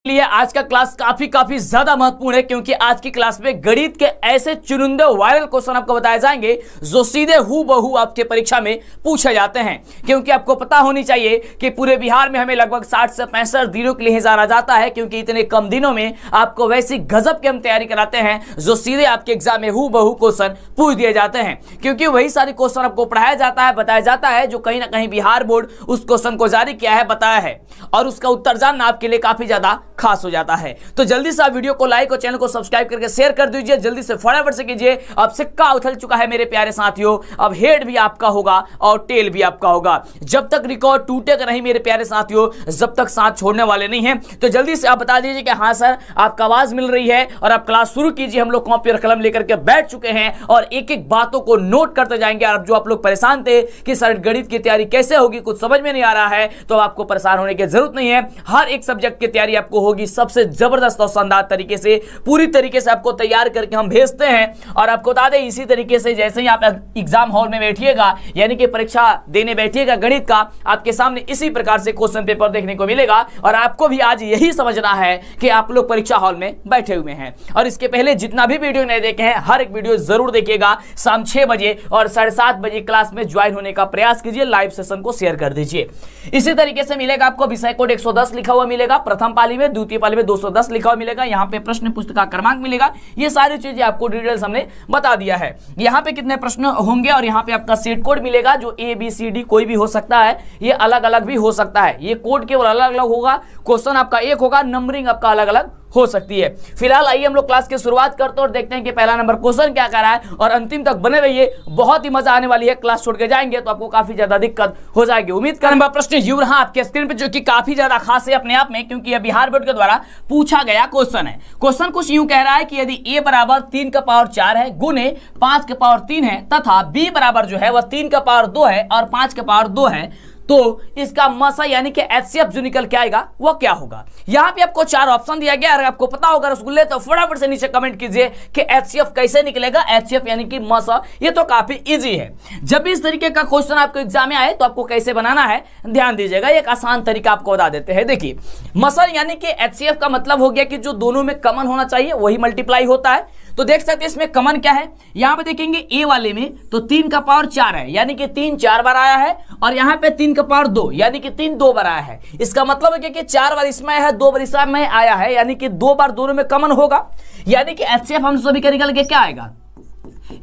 लिए आज का क्लास काफी ज्यादा महत्वपूर्ण है, क्योंकि आज की क्लास में गणित के ऐसे चुनिंदे वायरल क्वेश्चन आपको बताए जाएंगे जो सीधे हूबहू आपके परीक्षा में पूछे जाते हैं। क्योंकि आपको पता होनी चाहिए कि पूरे बिहार में हमें लगभग 60 से 65 दिनों के लिए जाना जाता है, क्योंकि इतने कम दिनों में आपको वैसी गजब की हम तैयारी कराते हैं जो सीधे आपके एग्जाम में हूबहू क्वेश्चन पूछ दिए जाते हैं। क्योंकि वही सारे क्वेश्चन आपको पढ़ाया जाता है, बताया जाता है, जो कहीं ना कहीं बिहार बोर्ड उस क्वेश्चन को जारी किया है, बताया है, और उसका उत्तर जानना आपके लिए काफी ज्यादा खास हो जाता है। तो जल्दी से आप वीडियो को लाइक और चैनल को सब्सक्राइब करके शेयर कर दीजिए, जल्दी से फटाफट से कीजिए। अब सिक्का उछल चुका है मेरे प्यारे साथियों, अब हेड भी आपका होगा और टेल भी आपका होगा। जब तक रिकॉर्ड टूटेगा नहीं मेरे प्यारे साथियों, जब तक साथ छोड़ने वाले नहीं हैं। तो जल्दी से आप बता दीजिए कि हाँ सर आपका आवाज मिल रही है और आप क्लास शुरू कीजिए। हम लोग कॉपी और कलम लेकर के बैठ चुके हैं और एक एक बातों को नोट करते जाएंगे। और जो आप लोग परेशान थे कि सर गणित की तैयारी कैसे होगी, कुछ समझ में नहीं आ रहा है, तो आपको परेशान होने की जरूरत नहीं है। हर एक सब्जेक्ट की तैयारी आपको होगी सबसे जबरदस्त और शानदार तरीके से, पूरी तरीके से आपको तैयार करके हम भेजते हैं। और आपको बता दें इसी तरीके से जैसे ही आप एग्जाम हॉल में बैठिएगा, यानी कि परीक्षा देने बैठिएगा गणित का, आपके सामने इसी प्रकार से क्वेश्चन पेपर देखने को मिलेगा। और आपको भी आज यही समझना है कि आप लोग परीक्षा हॉल में बैठे हुए हैं। और इसके पहले जितना भी वीडियो नहीं देखे हैं, हर एक वीडियो जरूर देखिएगा। शाम 6 बजे और 7:30 बजे क्लास में ज्वाइन होने का प्रयास कीजिए, लाइव सेशन को शेयर कर दीजिए। इसी तरीके से मिलेगा आपको विषय कोड 110 लिखा हुआ मिलेगा प्रथम पाली में, द्वितीय पाली में 210 लिखा हुआ मिलेगा। यहाँ पे प्रश्न पुस्तक क्रमांक मिलेगा। ये सारी चीजें आपको डिटेल्स हमने बता दिया है। यहाँ पे कितने प्रश्न होंगे और यहाँ पे आपका सेट कोड मिलेगा, जो ABCD कोई भी हो सकता है, ये अलग अलग भी हो सकता है। ये कोड केवल अलग अलग होगा, क्वेश्चन आपका एक होगा, नंबरिंग आपका अलग अलग हो सकती है। फिलहाल आइए हम लोग क्लास की शुरुआत करते हैं और देखते हैं कि पहला नंबर क्वेश्चन क्या कर रहा है। और अंतिम तक बने रहिए, बहुत ही मजा आने वाली है। क्लास छोड़ के जाएंगे तो आपको काफी ज्यादा दिक्कत हो जाएगी। उम्मीद करें प्रश्न यूं रहा आपके स्क्रीन पे, जो कि काफी ज्यादा खास है अपने आप में, क्योंकि यह बिहार बोर्ड के द्वारा पूछा गया क्वेश्चन है। क्वेश्चन कुछ यूं कह रहा है कि यदि a बराबर 3 का पावर 4 है, गुने 5 का पावर 3 है, तथा b बराबर जो है वह 3 का पावर 2 है और 5 का पावर 2 है, तो इसका मसा यानी कि HCF जो निकल के आएगा वह क्या होगा। यहां पे आपको 4 ऑप्शन दिया गया। अगर आपको पता होगा रसगुल्ले तो फटाफट से नीचे कमेंट कीजिए कि HCF कैसे निकलेगा। HCF यानी कि मसा, ये तो काफी इजी है। जब भी इस तरीके का क्वेश्चन आपको एग्जाम में आए तो आपको कैसे बनाना है ध्यान दीजिएगा। एक आसान तरीका आपको बता देते हैं। देखिए मसा यानी कि HCF का मतलब हो गया कि जो दोनों में कॉमन होना चाहिए वही मल्टीप्लाई होता है। तो देख सकते हैं इसमें कॉमन क्या है। यहां पे देखेंगे ए वाले में तो 3 का पावर 4 है, यानी कि 3 4 बार आया है, और यहां पे 3 का पावर 2 यानी कि 3 2 बार आया है। इसका मतलब है कि 4 बार इसमें है, 2 बार इसमें आया है, यानी कि 2 बार दोनों में कॉमन होगा। यानी कि HCF हम सभी का निकल के क्या आएगा,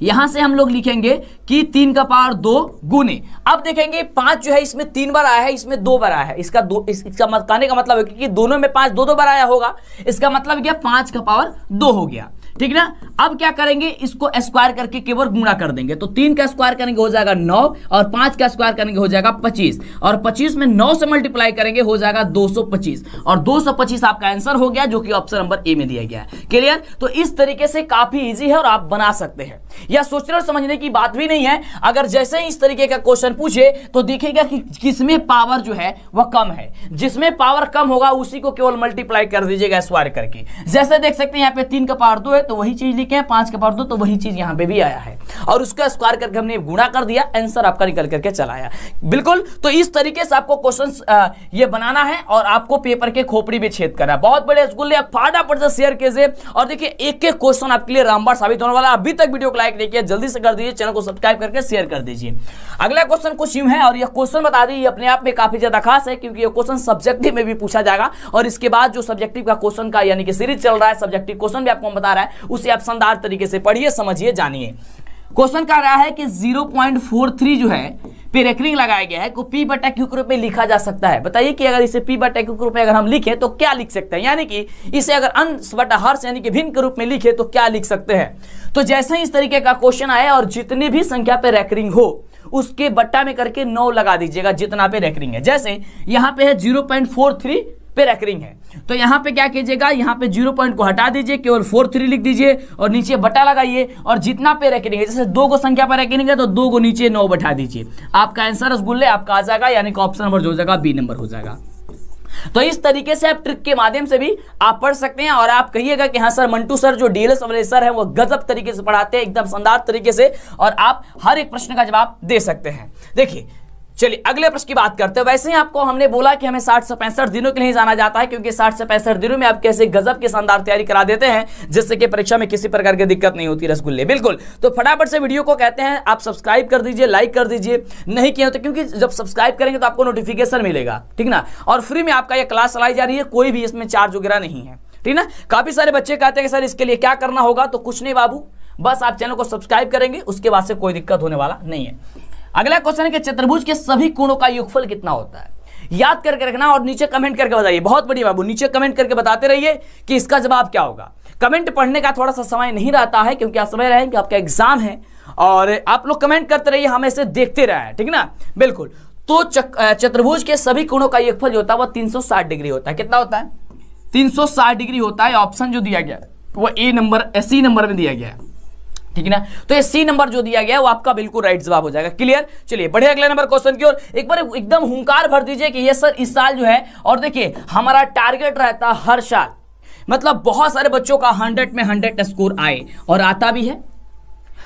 यहां से हम लोग लिखेंगे कि 3 का पावर 2 गुने, अब देखेंगे 5 जो है इसमें 3 बार आया है, इसमें 2 बार आया है। इसका कहने का मतलब है कि दोनों में 5 2 बार आया होगा। इसका मतलब क्या, 5 का पावर 2 हो गया, ठीक ना। अब क्या करेंगे, इसको स्क्वायर करके केवल गुणा कर देंगे। तो 3 का स्क्वायर करेंगे हो जाएगा 9, और 5 का स्क्वायर करेंगे हो जाएगा 25, और 25 में 9 से मल्टीप्लाई करेंगे हो जाएगा 225, और 225 आपका आंसर हो गया, जो कि ऑप्शन नंबर ए में दिया गया है। क्लियर। तो इस तरीके से काफी इजी है और आप बना सकते हैं। यह सोचने और समझने की बात भी नहीं है। अगर जैसे ही इस तरीके का क्वेश्चन पूछे तो दिखेगा कि किसमें पावर जो है वह कम है। जिसमें पावर कम होगा उसी को केवल मल्टीप्लाई कर दीजिएगा स्क्वायर करके। जैसे देख सकते हैं यहाँ पे 3 का पावर 2 है तो वही चीज लिखे हैं, 5 का पावर 2 तो वही चीज यहां पे भी आया है, और उसका स्क्वायर करके हमने गुणा कर दिया, आंसर आपका निकल करके चला आया। बिल्कुल। तो इस तरीके से आपको क्वेश्चंस ये बनाना है और आपको पेपर के खोपड़ी में छेद करना है। बहुत बड़े स्कूल आप फटाफट से शेयर कीजिए और देखिए एक एक क्वेश्चन आपके लिए रामबाण साबित होने वाला है। अभी तक वीडियो को लाइक नहीं किया जल्दी से कर दीजिए, चैनल को सब्सक्राइब करके शेयर कर दीजिए। अगला क्वेश्चन कुछ यूं है, और यह क्वेश्चन बता दी अपने आप में काफी ज्यादा खास है, क्योंकि यह क्वेश्चन सब्जेक्टिव में भी पूछा जाएगा। और इसके बाद जो सब्जेक्टिव का क्वेश्चन का यानी कि सीरीज चल रहा है, सब्जेक्टिव क्वेश्चन भी आपको बता रहा है, उसे आप शानदार तरीके से पढ़िए, समझिए, जानिए। क्वेश्चन कह रहा है कि 0.43 जो है पे रेकरिंग लगाया गया है को P बटा Q के रूप में लिखा जा सकता है। बताइए कि अगर इसे P बटा Q के रूप में अगर हम लिखें तो क्या लिख सकते हैं, यानी कि इसे अगर अंश बटा हर्ष यानी कि भिन्न के रूप में लिखे तो क्या लिख सकते हैं। तो जैसे ही इस तरीके का क्वेश्चन आए और जितनी भी संख्या पे रेकरिंग हो उसके बट्टा में करके 9 लगा दीजिएगा जितना पे रेकरिंग है। जैसे यहाँ पे है 0.43 पे रेकरिंग है, तो यहाँ पे क्या कीजिएगा, यहाँ पे 0 पॉइंट को हटा दीजिए, केवल 43 लिख दीजिए और नीचे बटा लगाइए, और जितना पे रेकरिंग है, जैसे 2 को संख्या पर रेकरिंग है तो 2 को नीचे 9 बैठा दीजिए। आपका आंसर रसगुल्ले आपका आ जाएगा, यानी कि ऑप्शन नंबर जो हो जाएगा बी नंबर हो जाएगा। तो इस तरीके से आप ट्रिक के माध्यम से भी आप पढ़ सकते हैं, और आप कहिएगा कि हाँ सर मंटू सर जो डीएलएस वाले सर हैं वो गजब तरीके से पढ़ाते हैं, एकदम शानदार तरीके से, और आप हर एक प्रश्न का जवाब दे सकते हैं। देखिए चलिए अगले प्रश्न की बात करते हैं। वैसे ही आपको हमने बोला कि हमें 60 से 65 दिनों के लिए जाना जाता है, क्योंकि 60 से 65 दिनों में आप कैसे गजब की शानदार तैयारी करा देते हैं, जिससे कि परीक्षा में किसी प्रकार की दिक्कत नहीं होती। रसगुल्ले बिल्कुल। तो फटाफट से वीडियो को कहते हैं आप सब्सक्राइब कर दीजिए, लाइक कर दीजिए, नहीं किया तो, क्योंकि जब सब्सक्राइब करेंगे तो आपको नोटिफिकेशन मिलेगा, ठीक ना। और फ्री में आपका यह क्लास चलाई जा रही है, कोई भी इसमें चार्ज वगैरह नहीं है, ठीक ना। काफी सारे बच्चे कहते हैं कि सर इसके लिए क्या करना होगा, तो कुछ नहीं बाबू, बस आप चैनल को सब्सक्राइब करेंगे, उसके बाद से कोई दिक्कत होने वाला नहीं है। अगला क्वेश्चन है कि चतुर्भुज के सभी कोणों का योगफल कितना होता है। याद करके रखना और नीचे कमेंट करके बताइए। बहुत बढ़िया बाबू, नीचे कमेंट करके बताते रहिए कि इसका जवाब क्या होगा। कमेंट पढ़ने का थोड़ा सा समय नहीं रहता है, क्योंकि आप समझ रहे हैं कि आपका एग्जाम है, और आप लोग कमेंट करते रहिए, हम ऐसे देखते रहे, ठीक ना। बिल्कुल। तो चतुर्भुज के सभी कोणों का योगफल जो होता है वो 360 डिग्री होता है। कितना होता है? 360 डिग्री होता है। ऑप्शन जो दिया गया वो सी नंबर में दिया गया है, ठीक है ना। तो ये सी नंबर जो दिया गया है वो आपका बिल्कुल राइट जवाब हो जाएगा। क्लियर। चलिए बढ़िया, अगले नंबर क्वेश्चन की ओर एक बार एकदम हुंकार भर दीजिए कि ये सर इस साल जो है, और देखिए हमारा टारगेट रहता है हर साल, मतलब बहुत सारे बच्चों का 100 में 100 स्कोर आए, और आता भी है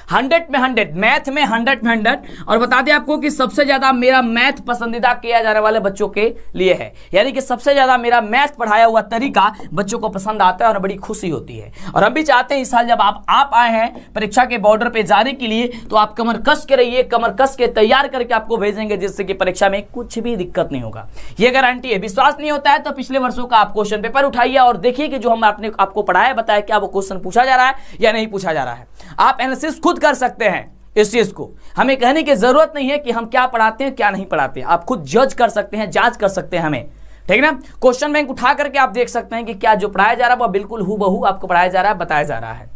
100 में 100, मैथ में 100 में 100। और बता दें आपको कि सबसे ज्यादा मेरा मैथ पसंदीदा किया जाने वाले बच्चों के लिए है, यानी कि सबसे ज्यादा मेरा मैथ पढ़ाया हुआ तरीका बच्चों को पसंद आता है और बड़ी खुशी होती है। और हम भी चाहते हैं इस साल जब आप आए हैं परीक्षा के बॉर्डर पे जाने के लिए, तो आप कमर कस के रहिए, कमर कस के तैयार करके आपको भेजेंगे, जिससे कि परीक्षा में कुछ भी दिक्कत नहीं होगा, ये गारंटी है। विश्वास नहीं होता है तो पिछले वर्षों का आप क्वेश्चन पेपर उठाइए और देखिए कि जो हम आपको पढ़ाया बताया क्या वो क्वेश्चन पूछा जा रहा है या नहीं पूछा जा रहा है। आप एनालिसिस खुद कर सकते हैं इस चीज को, हमें कहने की जरूरत नहीं है कि हम क्या पढ़ाते हैं क्या नहीं पढ़ाते हैं। आप खुद जज कर सकते हैं, जांच कर सकते हैं हमें, ठीक है ना। क्वेश्चन बैंक उठा करके आप देख सकते हैं कि क्या जो पढ़ाया जा रहा है वो बिल्कुल हूबहू आपको पढ़ाया जा रहा है, बताया जा रहा है।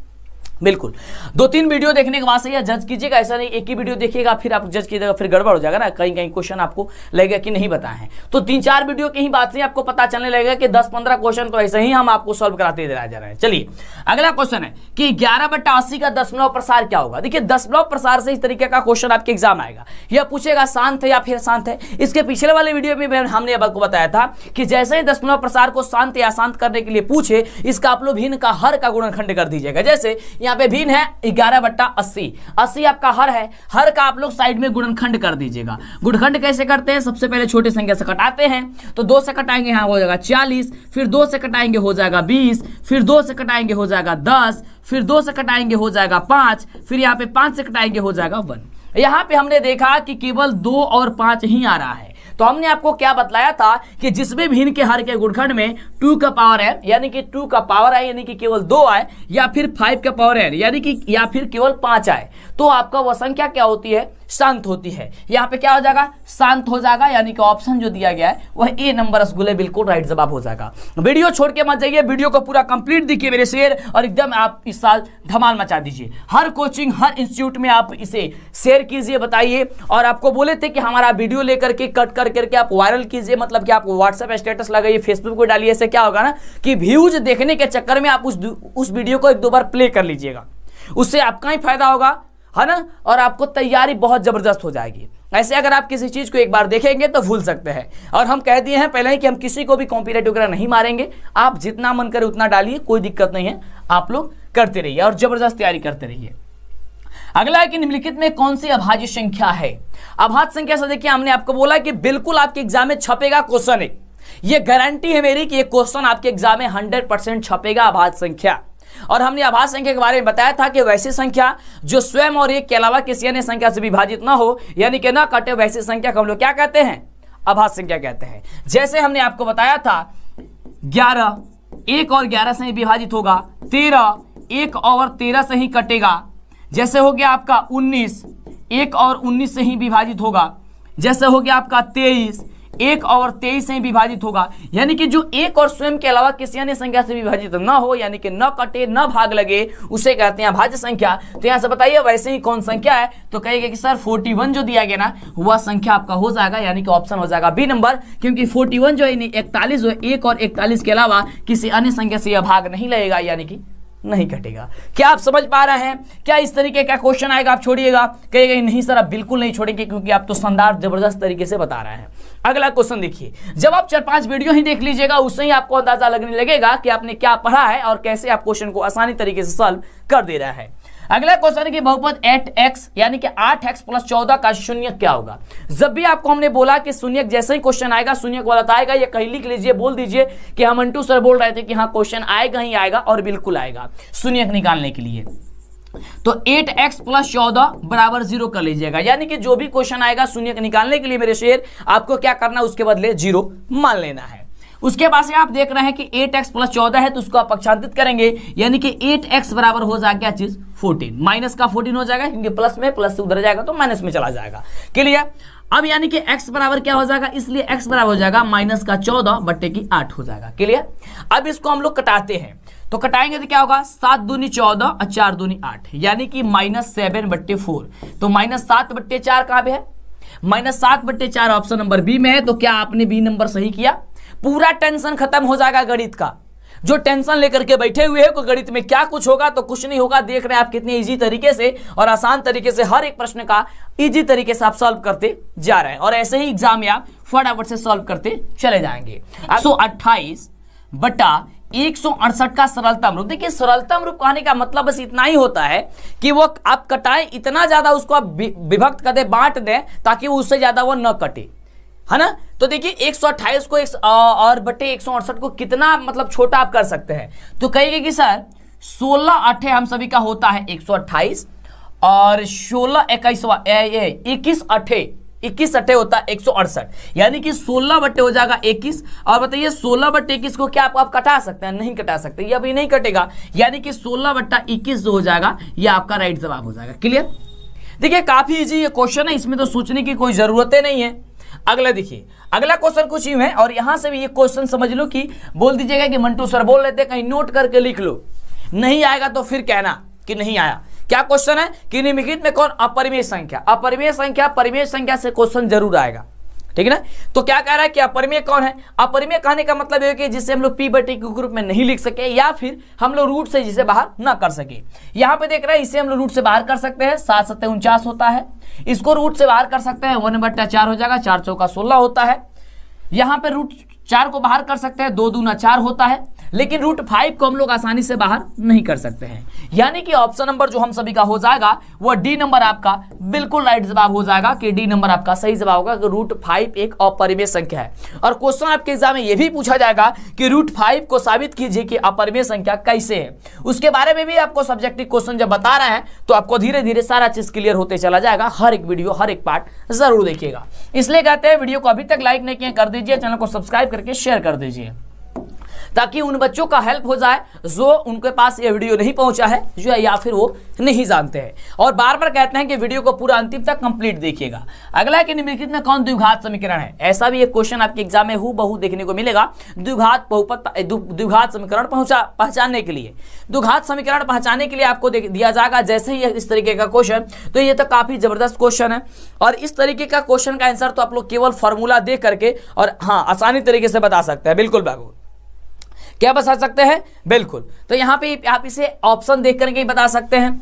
बिल्कुल 2-3 वीडियो देखने के बाद से या जज कीजिएगा, ऐसा नहीं एक ही वीडियो देखिएगा फिर आप जज कीजिएगा, फिर गड़बड़ हो जाएगा ना, कहीं कहीं क्वेश्चन आपको लगेगा कि नहीं बताए हैं। तो 3-4 वीडियो की ही बात से आपको पता चलने लगेगा कि 10-15 क्वेश्चन तो ऐसे ही हम आपको सॉल्व कराते जा रहे हैं। चलिए अगला क्वेश्चन है कि 11/80 का दशमलव प्रसार क्या होगा। देखिए दशमलव प्रसार से इस तरीके का क्वेश्चन आपके एग्जाम आएगा, यह पूछेगा शांत है या फिर शांत है। इसके पिछले वाले वीडियो में हमने आपको बताया था कि जैसे ही दशमलव प्रसार को शांत या अशांत करने के लिए पूछे, इसका आप लोग भिन्न का हर का गुणनखंड कर दीजिएगा। जैसे यहाँ पे भिन्न है 11/80, 80 आपका हर है, हर का आप लोग साइड में गुणनखंड कर दीजिएगा। गुणनखंड कैसे करते हैं? सबसे पहले छोटी संख्या से कटाते हैं, तो 2 से कटाएंगे यहाँ हो जाएगा 40, फिर 2 से कटाएंगे हो जाएगा 20, फिर 2 से कटाएंगे हो जाएगा 10, फिर 2 से कटाएंगे हो जाएगा 5, फिर यहाँ पे 5 से कटाएंगे हो जाएगा 1। यहाँ पे हमने देखा कि केवल 2 और 5 ही आ रहा है, तो हमने आपको क्या बतलाया था कि जिसमें भिन्न के हर के गुणनखंड में 2 का पावर है, यानी कि 2 का पावर आए, यानी कि केवल 2 आए, या फिर 5 का पावर है, यानी कि या फिर केवल 5 आए, तो आपका वह संख्या क्या होती है? शांत होती है। यहाँ पे क्या हो जाएगा? शांत हो जाएगा, यानी कि ऑप्शन जो दिया गया है वह ए नंबर रसगुल्ले बिल्कुल राइट जवाब हो जाएगा। वीडियो छोड़ के मत जाइए, वीडियो को पूरा कंप्लीट देखिए मेरे शेयर, और एकदम आप इस साल धमाल मचा दीजिए। हर कोचिंग हर इंस्टीट्यूट में आप इसे शेयर कीजिए, बताइए। और आपको बोले थे कि हमारा वीडियो लेकर के कट कर करके आप वायरल कीजिए, मतलब कि आप व्हाट्सएप स्टेटस लगाइए, फेसबुक को डालिए। इससे क्या होगा ना कि व्यूज देखने के चक्कर में आप उस वीडियो को 1-2 बार प्ले कर लीजिएगा, उससे आपका ही फायदा होगा, है ना। और आपको तैयारी बहुत जबरदस्त हो जाएगी। ऐसे अगर आप किसी चीज को एक बार देखेंगे तो भूल सकते हैं। और हम कह दिए हैं पहले ही कि हम किसी को भी कॉम्पिटिटिव वगैरह नहीं मारेंगे, आप जितना मन करे उतना डालिए, कोई दिक्कत नहीं है, आप लोग करते रहिए और जबरदस्त तैयारी करते रहिए। अगला है कि निम्नलिखित में कौन सी अभाज्य संख्या है। अभाज्य संख्या से देखिए हमने आपको बोला कि बिल्कुल आपके एग्जाम में छपेगा क्वेश्चन है, ये गारंटी है मेरी कि ये क्वेश्चन आपके एग्जाम में 100% छपेगा, अभाज्य संख्या। और हमने अभाज्य संख्या के बारे में बताया था कि वैसी संख्या जो स्वयं और एक के अलावा किसी अन्य संख्या से विभाजित ना हो, यानी कि ना कटे, वैसी संख्या को हम लोग क्या कहते हैं? अभाज्य संख्या कहते हैं। जैसे हमने आपको बताया था 11 1 और 11 से ही विभाजित होगा, 13 1 और 13 से ही कटेगा। जैसे हो गया आपका 19 1 और 19 से ही विभाजित होगा। जैसे हो गया आपका 23 1 और 23 से ही विभाजित होगा, यानी कि जो 1 और स्वयं के अलावा किसी अन्य संख्या से विभाजित न हो, यानी कि न कटे न भाग लगे, उसे कहते हैं अभाज्य संख्या। तो यहां से बताइए वैसे ही कौन संख्या है, तो कहेगा कि सर 41 जो दिया गया ना वह संख्या आपका हो जाएगा, यानी कि ऑप्शन हो जाएगा बी नंबर, क्योंकि 41 जो है 41 जो 1 और 41 के अलावा किसी अन्य संख्या से यह भाग नहीं लगेगा, यानी कि नहीं घटेगा। क्या आप समझ पा रहे हैं? क्या इस तरीके का क्वेश्चन आएगा आप छोड़िएगा? कहेगा नहीं सर आप बिल्कुल नहीं छोड़ेंगे, क्योंकि आप तो शानदार जबरदस्त तरीके से बता रहे हैं। अगला क्वेश्चन देखिए, जब आप 4-5 वीडियो ही देख लीजिएगा उससे ही आपको अंदाजा लगने लगेगा कि आपने क्या पढ़ा है और कैसे आप क्वेश्चन को आसानी तरीके से सॉल्व कर दे रहा है। अगला क्वेश्चन है कि बहुपद 8x यानी कि 8x प्लस 14 का शून्यक क्या होगा। जब भी आपको हमने बोला कि शून्यक जैसे ही क्वेश्चन आएगा शून्यक वाला आएगा, ये कहीं लिख लीजिए, बोल दीजिए कि हम मंटू सर बोल रहे थे कि हाँ क्वेश्चन आएगा ही आएगा, और बिल्कुल आएगा शून्यक निकालने के लिए। तो 8x प्लस 14 बराबर 0 कर लीजिएगा, यानी कि जो भी क्वेश्चन आएगा शून्यक निकालने के लिए मेरे शेर आपको क्या करना है, उसके बदले 0 मान लेना है। उसके बाद से आप देख रहे हैं कि 8x प्लस 14 है तो उसको आप पक्षांतरित करेंगे, यानी कि 8x बराबर हो जाएगा क्या चीज 14, माइनस का 14 हो जाएगा क्योंकि प्लस में प्लस से उधर जाएगा तो माइनस में चला जाएगा। क्लियर। अब यानी कि x बराबर क्या हो जाएगा, इसलिए x बराबर हो जाएगा माइनस का 14 बट्टे की 8 हो जाएगा। क्लियर। अब इसको हम लोग कटाते हैं, तो कटाएंगे तो क्या होगा, 7 दूनी 14 और 4 दूनी 8, यानी कि -7 बट्टे 4। तो -7 बट्टे 4 कहाँ पे है, -7 बट्टे 4 ऑप्शन नंबर बी में है। तो क्या आपने बी नंबर सही किया। पूरा टेंशन खत्म हो जाएगा गणित का। जो टेंशन लेकर के बैठे हुए हैं कि गणित में क्या कुछ होगा, तो कुछ नहीं होगा। देख रहे हैं आप कितनी इजी तरीके से और आसान तरीके से हर एक प्रश्न का इजी तरीके से आप सॉल्व करते जा रहे हैं, और ऐसे ही एग्जाम में आप फटाफट से सॉल्व करते चले जाएंगे। 128 बटा 168 का सरलतम रूप। देखिए सरलतम रूप कहने का मतलब बस इतना ही होता है कि वो आप कटाएं इतना ज्यादा, उसको आप विभक्त कर दे, बांट दें, ताकि वो उससे ज्यादा वो न कटे, है ना। तो देखिए 128 को और बटे 168 को कितना मतलब छोटा आप कर सकते हैं। तो कहिए कि सर 16 अठे हम सभी का होता है 128, और 16 21 अठे होता है 168, यानी कि 16 बट्टे हो जाएगा 21। और बताइए 16 बट्टे 21 को क्या आप कटा सकते हैं, नहीं कटा सकते, ये अभी नहीं कटेगा, यानी कि 16 बट्टा 21 जो हो जाएगा ये आपका राइट जवाब हो जाएगा। क्लियर। देखिए काफी इजी ये क्वेश्चन है, इसमें तो सोचने की कोई जरूरत नहीं है। अगला देखिए, अगला क्वेश्चन कुछ यूं है, और यहां से भी ये क्वेश्चन समझ लो कि बोल दीजिएगा कि मंटू सर बोल रहे थे, कहीं नोट करके लिख लो, नहीं आएगा तो फिर कहना कि नहीं आया। क्या क्वेश्चन है कि निम्नलिखित में कौन अपरिमेय संख्या, अपरिमेय संख्या परिमेय संख्या से क्वेश्चन जरूर आएगा, ठीक है ना। तो क्या कह रहा है कि अपरिमेय कौन है। अपरिमेय कहने का मतलब है कि जिसे हम लोग p बटे q ग्रुप में नहीं लिख सके, या फिर हम लोग रूट से जिसे बाहर ना कर सके। यहाँ पे देख रहे हैं इसे हम लोग रूट से बाहर कर सकते हैं, 7 7 49 होता है। इसको रूट से बाहर कर सकते हैं, 1/4 हो जाएगा, 4 चौका 16 होता है। यहाँ पे रूट 4 को बाहर कर सकते हैं, 2 दूना 4 होता है। लेकिन रूट 5 को हम लोग आसानी से बाहर नहीं कर सकते हैं, यानी कि ऑप्शन नंबर जो हम सभी का हो जाएगा वो डी नंबर आपका बिल्कुल राइट जवाब हो जाएगा, कि डी नंबर आपका सही जवाब होगा कि रूट 5 एक अपरिमेय संख्या है। और क्वेश्चन आपके एग्जाम में यह भी पूछा जाएगा कि रूट 5 को साबित कीजिए कि अपरिमेय संख्या कैसे है। उसके बारे में भी आपको सब्जेक्टिव क्वेश्चन जब बता रहे हैं तो आपको धीरे धीरे सारा चीज क्लियर होते चला जाएगा। हर एक वीडियो हर एक पार्ट जरूर देखिएगा। इसलिए कहते हैं वीडियो को अभी तक लाइक नहीं किया कर दीजिए, चैनल को सब्सक्राइब करके शेयर कर दीजिए, ताकि उन बच्चों का हेल्प हो जाए जो उनके पास ये वीडियो नहीं पहुंचा है, जो या फिर वो नहीं जानते हैं। और बार बार कहते हैं कि वीडियो को पूरा अंतिम तक कंप्लीट देखिएगा। अगला है कि निम्नलिखित में कौन द्विघात समीकरण है। ऐसा भी एक क्वेश्चन आपके एग्जाम में हूबहू देखने को मिलेगा, द्विघात बहुपद द्विघात समीकरण पहचानने के लिए। द्विघात समीकरण पहचानने के लिए आपको दिया जाएगा जैसे ही इस तरीके का क्वेश्चन, तो ये तो काफी जबरदस्त क्वेश्चन है। और इस तरीके का क्वेश्चन का आंसर तो आप लोग केवल फॉर्मूला दे करके और हाँ आसानी तरीके से बता सकते हैं। बिल्कुल बाबू, क्या बता सकते हैं, बिल्कुल। तो यहाँ पे आप इसे ऑप्शन देख करके बता सकते हैं,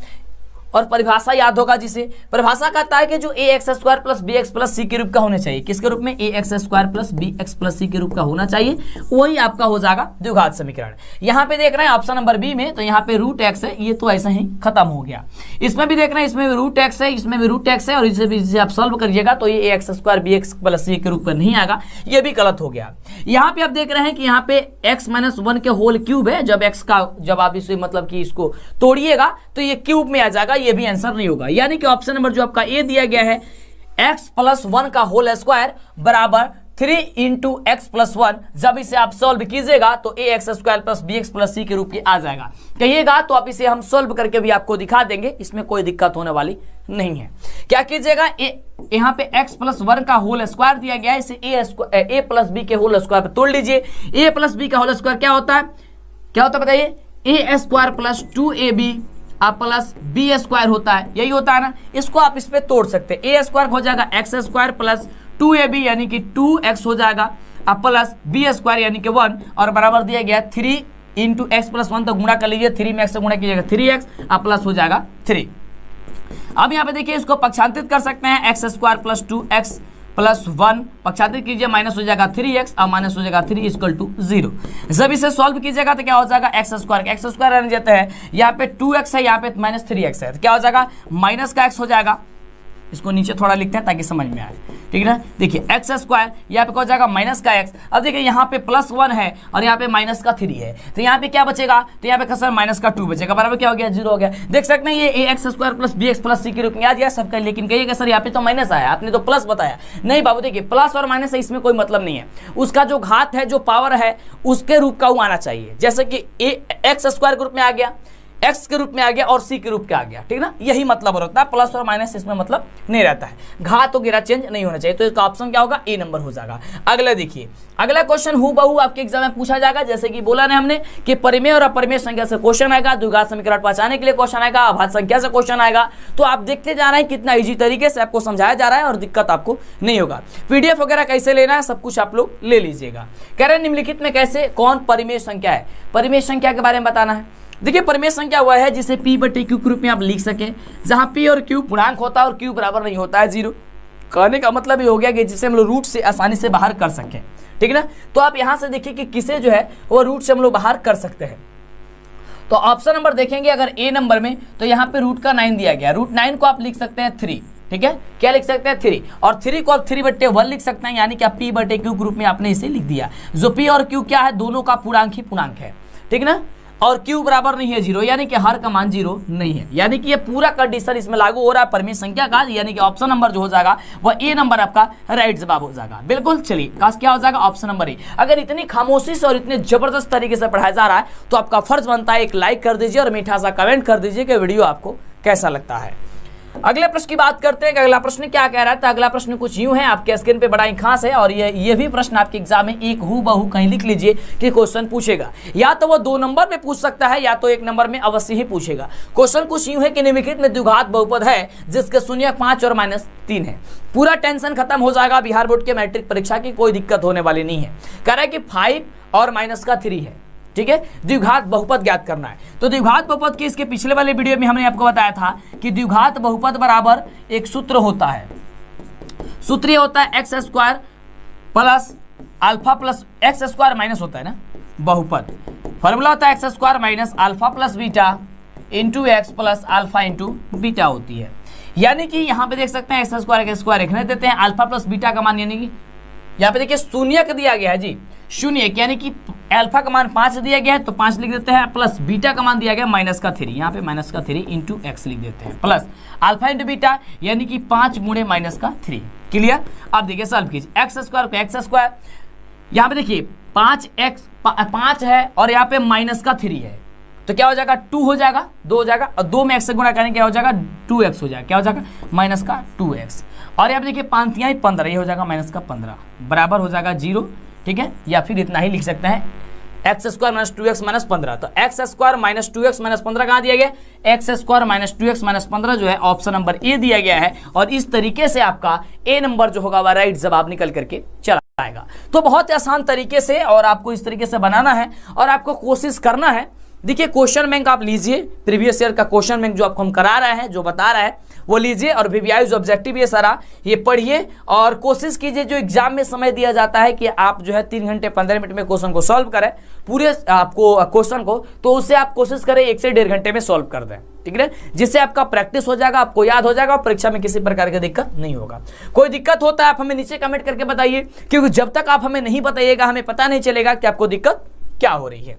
और परिभाषा याद होगा जिसे परिभाषा कहता है कि जो ax² plus bx plus c के रूप का होना चाहिए। किसके रूप में, ax² plus bx plus c के रूप का होना चाहिए, वही आपका हो जाएगा द्विघात समीकरण। यहाँ पे देख रहे हैं ऑप्शन नंबर बी में, तो यहाँ पे रूट x है, ये तो ऐसा ही खत्म हो गया। इसमें भी देख रहे हैं, इसमें भी रूट x है, इसमें भी रूट x है, और इसे भी आप सॉल्व करिएगा तो ये ax² bx प्लस c के रूप का नहीं आएगा, ये भी गलत हो गया। यहाँ पे आप देख रहे हैं कि यहाँ पे x - 1 के होल क्यूब है, जब x का जब आप इसे मतलब कि इसको तोड़िएगा तो ये क्यूब में आ जाएगा, ये भी आंसर नहीं होगा। यानी कि ऑप्शन नंबर जो आपका ए दिया गया है, x + 1 का होल स्क्वायर बराबर 3 × x + 1, जब इसे आप सॉल्व कीजिएगा तो ax² plus bx plus c के रूप में आ जाएगा। कहिएगा तो आप इसे हम सॉल्व करके भी आपको दिखा देंगे, इसमें कोई दिक्कत होने वाली नहीं है। क्या कीजिएगा, यहाँ पे x + 1 का होल स्क्वायर दिया गया है, इसे a + b के होल स्क्वायर पे तोड़ लीजिए। a + b का होल स्क्वायर क्या होता है, बताइए, a² plus 2ab plus b² होता है, यही होता है ना। इसको आप इस पे तोड़ सकते हैं, a² हो जाएगा x² प्लस 2ab यानी कि 2x हो जाएगा, प्लस b² यानी कि 1, और बराबर दिया गया 3 × x + 1, तो गुणा कर लीजिए, 3 में x से गुणा कीजिएगा 3x, प्लस हो जाएगा 3। अब यहाँ पे देखिए इसको पक्षांतरित कर सकते हैं, x² प्लस 2x प्लस 1 पक्षांतरित कीजिए, माइनस हो जाएगा 3x और माइनस हो जाएगा 3 इक्वल टू 0। जब इसे सॉल्व कीजिएगा तो क्या हो जाएगा, एक्स स्क्वायर रहने देते हैं, यहाँ पे 2x है, यहाँ पे माइनस 3x है, तो क्या हो जाएगा माइनस का x हो जाएगा। इसको नीचे थोड़ा लिखते हैं ताकि समझ में आए, ठीक है ना। देखिए एक्स स्क्वायर यहाँ पे क्या हो जाएगा माइनस का x। अब देखिए यहाँ पे प्लस 1 है और यहाँ पे माइनस का 3 है, तो यहाँ पे क्या बचेगा, तो यहाँ पे सर माइनस का 2 बचेगा, बराबर क्या हो गया 0 हो गया। देख सकते हैं ये x square plus b x plus c के रूप में आ गया सबका, लेकिन कहिएगा सर यहाँ पे तो माइनस आया, आपने तो प्लस बताया। नहीं बाबू देखिए प्लस और माइनस है, इसमें कोई मतलब नहीं है, उसका जो घात है जो पावर है उसके रूप का वो आना चाहिए। जैसे कि एक्स स्क्वायर के रूप में आ गया, एक्स के रूप में आ गया और सी के रूप के आ गया, ठीक ना, यही मतलब होता है। प्लस और माइनस इसमें मतलब नहीं रहता है, घात वगैरह चेंज नहीं होना चाहिए। तो इसका ऑप्शन क्या होगा, ए नंबर हो जाएगा। अगला देखिए, अगला क्वेश्चन हूबहू आपके एग्जाम में पूछा जाएगा, जैसे कि बोला ना हमने कि परिमेय और अपरिमेय संख्या से क्वेश्चन आएगा, द्विघात समीकरण पहचानने के लिए क्वेश्चन आएगा, अभाज्य संख्या से क्वेश्चन आएगा। तो आप देखते जा रहे हैं कितना ईजी तरीके से आपको समझाया जा रहा है और दिक्कत आपको नहीं होगा। पीडीएफ वगैरह कैसे लेना है सब कुछ आप लोग ले लीजिएगा। कह रहे हैं निम्नलिखित में कैसे कौन परिमेय संख्या है, परिमेय संख्या के बारे में बताना है। देखिए परिमेय संख्या वह है जिसे p बटे q के रूप में आप लिख सकें, जहां p और q पूर्णांक होता है और q बराबर नहीं होता है 0। कहने का मतलब ये हो गया कि जिसे हम लोग रूट से आसानी से बाहर कर सकें, ठीक है ना। तो आप यहां से देखिए कि किसे जो है वो रूट से हम लोग बाहर कर सकते हैं। तो ऑप्शन नंबर देखेंगे अगर ए नंबर में, तो यहाँ पे रूट का 9 दिया गया, रूट 9 को आप लिख सकते हैं 3, ठीक है, क्या लिख सकते हैं 3, और 3 को आप 3 बटे 1 लिख सकते हैं, यानी कि आप p बटे q के रूप में आपने इसे लिख दिया। जो p और q क्या है, दोनों का पूर्णांक ही पूर्णांक है, ठीक ना, और q बराबर नहीं है 0, यानी कि हर का मान 0 नहीं है, यानी कि ये पूरा कंडीशन इसमें लागू हो रहा है परिमेय संख्या का, यानी कि ऑप्शन नंबर जो हो जाएगा वह ए नंबर आपका राइट जवाब हो जाएगा। बिल्कुल, चलिए क्या हो जाएगा ऑप्शन नंबर ए। अगर इतनी खामोशी से और इतने जबरदस्त तरीके से पढ़ाया जा रहा है तो आपका फर्ज बनता है एक लाइक कर दीजिए और मीठा सा कमेंट कर दीजिए कि वीडियो आपको कैसा लगता है। अगले प्रश्न की बात करते हैं कि अगला प्रश्न क्या कह रहा है। तो अगला प्रश्न कुछ यूं है, आपके स्क्रीन पे बड़ा ही खास है, और ये भी प्रश्न आपके एग्जाम में एक हूबहू कहीं लिख लीजिए कि क्वेश्चन पूछेगा, या तो वो 2 नंबर में पूछ सकता है या तो 1 नंबर में अवश्य ही पूछेगा। क्वेश्चन कुछ यूं है कि निम्नलिखित में द्विघात बहुपद है जिसके शून्य 5 और -3 है। पूरा टेंशन खत्म हो जाएगा, बिहार बोर्ड के मैट्रिक परीक्षा की कोई दिक्कत होने वाली नहीं है। कह रहा है कि 5 और -3 है, ठीक है, द्विघात बहुपद ज्ञात करना है। तो द्विघात बहुपद के इसके पिछले वाले वीडियो में हमने आपको बताया था कि द्विघात बहुपद बराबर एक सूत्र होता है, सूत्र ये होता है x square plus alpha plus x square minus होता है ना बहुपद, फॉर्मूला होता है x square minus alpha plus beta into x plus alpha into beta होती है। यानी कि यहाँ पे देख सकते हैं एक्स स्क्वायर रखने देते हैं, अल्फा प्लस बीटा का मान, यानी कि यहाँ पे देखिए शून्य का दिया गया है जी, शून्य, यानी कि अल्फा का मान 5 दिया गया है तो 5 लिख देते हैं, प्लस बीटा का मान दिया गया -3, यहाँ पे -3 इंटू एक्स लिख देते हैं, प्लस अल्फा इंटू बीटा यानी कि 5 गुणे -3। क्लियर। अब देखिए सॉल्व कीजिए, एक्स स्क्वायर को एक्स स्क्वायर, यहाँ पे देखिए 5 है और यहाँ पे -3 है, तो क्या हो जाएगा 2 हो जाएगा, 2 हो जाएगा, और 2 में x से गुणा करेंगे क्या हो जाएगा 2x हो जाएगा, क्या हो जाएगा -2x, और यहाँ पे देखिए 5 यहाँ 15, ये हो जाएगा -15 बराबर हो जाएगा 0, ठीक है, या फिर इतना ही लिख सकते हैं एक्स स्क्वायर -2x -15। तो एक्स स्क्वायर -2x -15 कहाँ दिया गया, एक्स स्क्वायर -2x -15 जो है ऑप्शन नंबर ए दिया गया है, और इस तरीके से आपका ए नंबर जो होगा वह राइट जवाब निकल करके चला आएगा। तो बहुत आसान तरीके से और आपको इस तरीके से बनाना है और आपको कोशिश करना है। देखिए क्वेश्चन बैंक आप लीजिए, प्रीवियस ईयर का क्वेश्चन बैंक जो आपको हम करा रहे हैं, जो बता रहा है वो लीजिए, और वीवीआई जो ऑब्जेक्टिव ये सारा ये पढ़िए और कोशिश कीजिए। जो एग्जाम में समय दिया जाता है कि आप जो है 3 घंटे 15 मिनट में क्वेश्चन को सॉल्व करें, पूरे आपको क्वेश्चन को, तो उससे आप कोशिश करें 1 से 1.5 घंटे में सॉल्व कर दें, ठीक है, जिससे आपका प्रैक्टिस हो जाएगा, आपको याद हो जाएगा और परीक्षा में किसी प्रकार की दिक्कत नहीं होगा। कोई दिक्कत होता है आप हमें नीचे कमेंट करके बताइए, क्योंकि जब तक आप हमें नहीं बताइएगा हमें पता नहीं चलेगा कि आपको दिक्कत क्या हो रही है।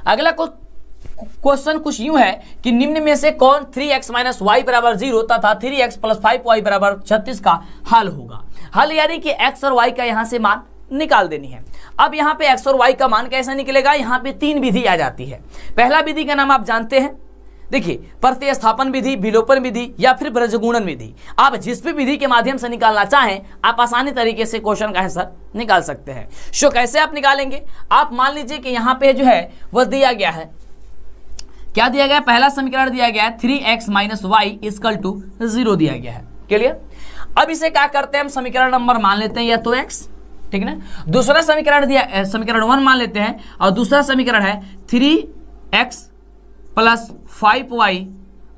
अगला क्वेश्चन कुछ यूं है कि निम्न में से कौन 3x - y बराबर 0 तथा 3x + 5y बराबर 36 का हल होगा। हल यानी कि x और y का यहां से मान निकाल देनी है। अब यहाँ पे x और y का मान कैसे निकलेगा, यहाँ पे 3 विधि आ जाती है। पहला विधि का नाम आप जानते हैं, देखिए प्रतिस्थापन विधि, विलोपन विधि या फिर ब्रजगुणन विधि। आप जिस भी विधि के माध्यम से निकालना चाहें आप आसानी तरीके से क्वेश्चन का आंसर निकाल सकते हैं। सो कैसे आप निकालेंगे, आप मान लीजिए कि यहाँ पे जो है वह दिया गया है, क्या दिया गया, पहला समीकरण दिया गया है 3x - y = 0 दिया गया है। क्लियर। अब इसे क्या करते हैं, हम समीकरण नंबर मान लेते हैं या तो x, ठीक है ना। दूसरा समीकरण दिया, समीकरण 1 मान लेते हैं, और दूसरा समीकरण है 3x + 5y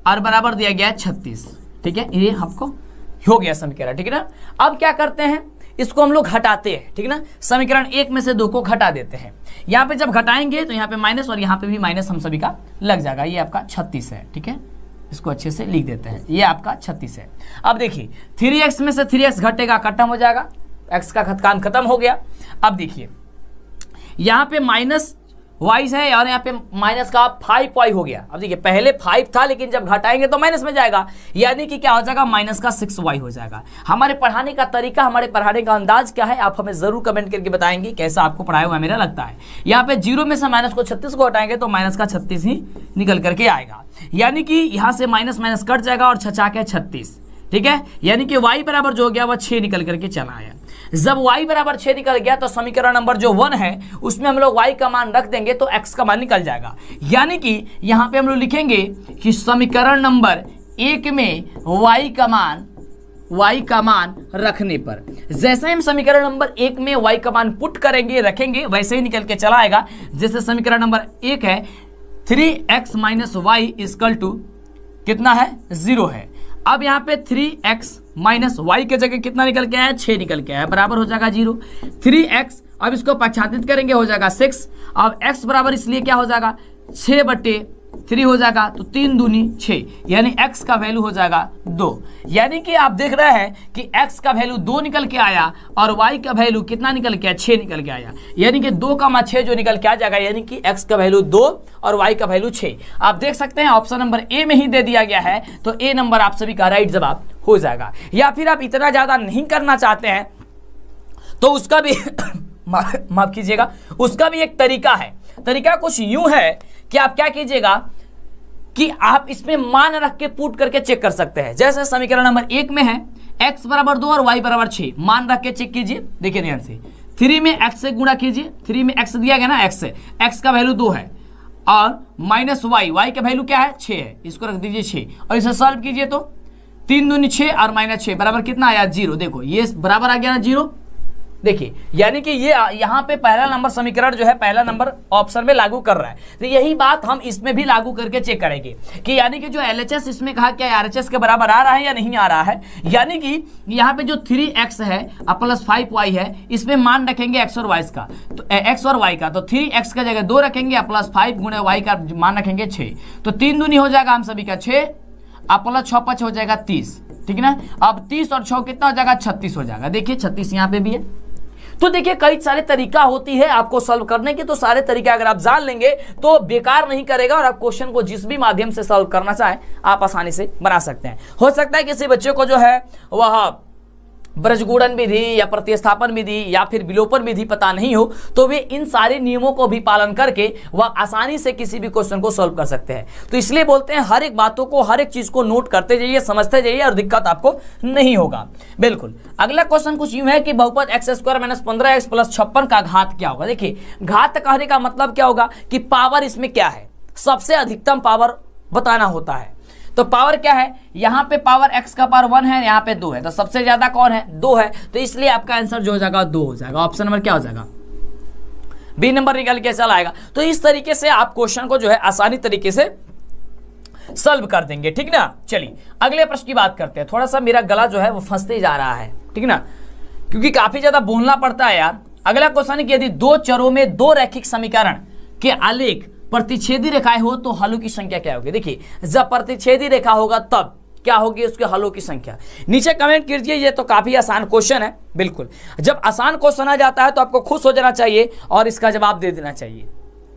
और बराबर दिया गया है 36, ठीक है, ये आपको हो गया समीकरण, ठीक है ना। अब क्या करते हैं, इसको हम लोग हटाते हैं, ठीक है ना। समीकरण 1 में से 2 को घटा देते हैं। यहाँ पे जब घटाएंगे तो यहाँ पे माइनस और यहाँ पे भी माइनस हम सभी का लग जाएगा। ये आपका 36 है, ठीक है, इसको अच्छे से लिख देते हैं, ये आपका 36 है। अब देखिए 3x में से 3x घटेगा, खत्म हो जाएगा, x का काम खत्म हो गया। अब देखिए यहाँ पे माइनस y है और यहाँ पे माइनस का 5y हो गया। अब देखिए पहले 5 था, लेकिन जब घटाएंगे तो माइनस में जाएगा, यानी कि क्या हो जाएगा, माइनस का 6y हो जाएगा। हमारे पढ़ाने का तरीका, हमारे पढ़ाने का अंदाज क्या है, आप हमें जरूर कमेंट करके बताएंगे कैसा आपको पढ़ाया हुआ मेरा लगता है। यहाँ पे 0 में से माइनस को 36 को हटाएंगे तो माइनस का 36 ही निकल करके आएगा, यानी कि यहाँ से माइनस माइनस कट जाएगा और 6 के 36, ठीक है, यानी कि y बराबर जो हो गया वह 6 निकल करके चला आया। जब y बराबर 6 निकल गया तो समीकरण नंबर जो 1 है उसमें हम लोग y का मान रख देंगे तो x का मान निकल जाएगा। यानी कि यहाँ पे हम लोग लिखेंगे कि समीकरण नंबर 1 में y का मान रखने पर, जैसे ही हम समीकरण नंबर 1 में y का मान पुट करेंगे, रखेंगे, वैसे ही निकल के चला आएगा। जैसे समीकरण नंबर 1 है 3x minus Y equal to कितना है, 0 है। अब यहाँ पे 3x माइनस वाई के जगह कितना निकल के आया, 6 निकल के आया, बराबर हो जाएगा 0। 3x, अब इसको पक्षांतरित करेंगे, हो जाएगा 6। अब x बराबर इसलिए क्या हो जाएगा, 6/3 हो जाएगा, तो 3 दूनी 6, यानी x का वैल्यू हो जाएगा 2। यानी कि आप देख रहे हैं कि x का वैल्यू 2 निकल के आया और y का वैल्यू कितना निकल के आया, 6 निकल के आया, यानी कि 2,6 जो निकल के आ जाएगा, यानी कि x का वैल्यू 2 और y का वैल्यू 6। आप देख सकते हैं ऑप्शन नंबर ए में ही दे दिया गया है, तो ए नंबर आप सभी का राइट जवाब हो जाएगा। या फिर आप इतना ज्यादा नहीं करना चाहते हैं तो उसका भी माफ कीजिएगा, उसका भी एक तरीका है। तरीका कुछ यूं है कि आप क्या कीजिएगा कि आप इसमें मान रख के पुट करके चेक कर सकते हैं। जैसे समीकरण नंबर 1 में है x बराबर 2 और y बराबर 6, मान रख के चेक कीजिए। देखिए ध्यान से, 3 में x से गुणा कीजिए, 3 में x दिया गया ना, x से, x का वैल्यू 2 है और माइनस y का वैल्यू क्या है, 6 है, इसको रख दीजिए 6 और इसे सॉल्व कीजिए तो 3 दूनी 6 और माइनस 6 बराबर कितना आया, 0। देखो ये बराबर आ गया ना 0। देखिए यानी कि ये यहाँ पे पहला नंबर समीकरण जो है पहला नंबर ऑप्शन में लागू कर रहा है, तो यही बात हम इसमें भी लागू करके चेक करेंगे कि यानी कि जो LHS इसमें कहा क्या RHS के बराबर आ रहा है या नहीं आ रहा है। यानी कि यहाँ पे जो 3x है प्लस 5y है, इसमें मान रखेंगे x और y का, तो x और y का, तो 3x का जगह 2 रखेंगे प्लस 5 गुणे y का मान रखेंगे 6, तो 3 दूनी हो जाएगा हम सभी का 6 प्लस 6 5 हो जाएगा 30, ठीक है ना। अब 30 और 6 कितना हो जाएगा, 36 हो जाएगा। देखिए 36 यहाँ पे भी है। तो देखिए कई सारे तरीका होती है आपको सॉल्व करने की, तो सारे तरीके अगर आप जान लेंगे तो बेकार नहीं करेगा और आप क्वेश्चन को जिस भी माध्यम से सॉल्व करना चाहें आप आसानी से बना सकते हैं। हो सकता है किसी बच्चे को जो है वह ब्रजगुणन विधि या प्रतिस्थापन विधि या फिर विलोपन विधि पता नहीं हो, तो वे इन सारे नियमों को भी पालन करके वह आसानी से किसी भी क्वेश्चन को सॉल्व कर सकते हैं। तो इसलिए बोलते हैं हर एक बातों को, हर एक चीज को नोट करते जाइए, समझते जाइए और दिक्कत आपको नहीं होगा। बिल्कुल। अगला क्वेश्चन कुछ यूं है कि बहुपद x² - 15x + 56 का घात क्या होगा। देखिए घात कहने का मतलब क्या होगा कि पावर इसमें क्या है, सबसे अधिकतम पावर बताना होता है। तो पावर क्या है, यहाँ पे पावर x का पावर 1 है, यहाँ पे 2 है, तो सबसे ज्यादा कौन है, 2 है, तो इसलिए आपका आंसर जो हो जाएगा 2 हो जाएगा। ऑप्शन नंबर क्या हो जाएगा, बी नंबर निकल के चला आएगा। तो इस तरीके से आप क्वेश्चन को जो है आसानी तरीके से सॉल्व कर देंगे, ठीक ना। चलिए अगले प्रश्न की बात करते हैं। थोड़ा सा मेरा गला जो है वो फंसते जा रहा है, ठीक ना, क्योंकि काफी ज्यादा बोलना पड़ता है यार। अगला क्वेश्चन है कि यदि 2 चरों में 2 रैखिक समीकरण के आलेख प्रतिच्छेदी रेखाएं हो तो हलों की संख्या क्या होगी। देखिए जब प्रतिच्छेदी रेखा होगा तब क्या होगी उसके हलों की संख्या। नीचे कमेंट कीजिए, ये तो काफी आसान क्वेश्चन है। बिल्कुल, जब आसान क्वेश्चन आ जाता है तो आपको खुश हो जाना चाहिए और इसका जवाब दे देना चाहिए,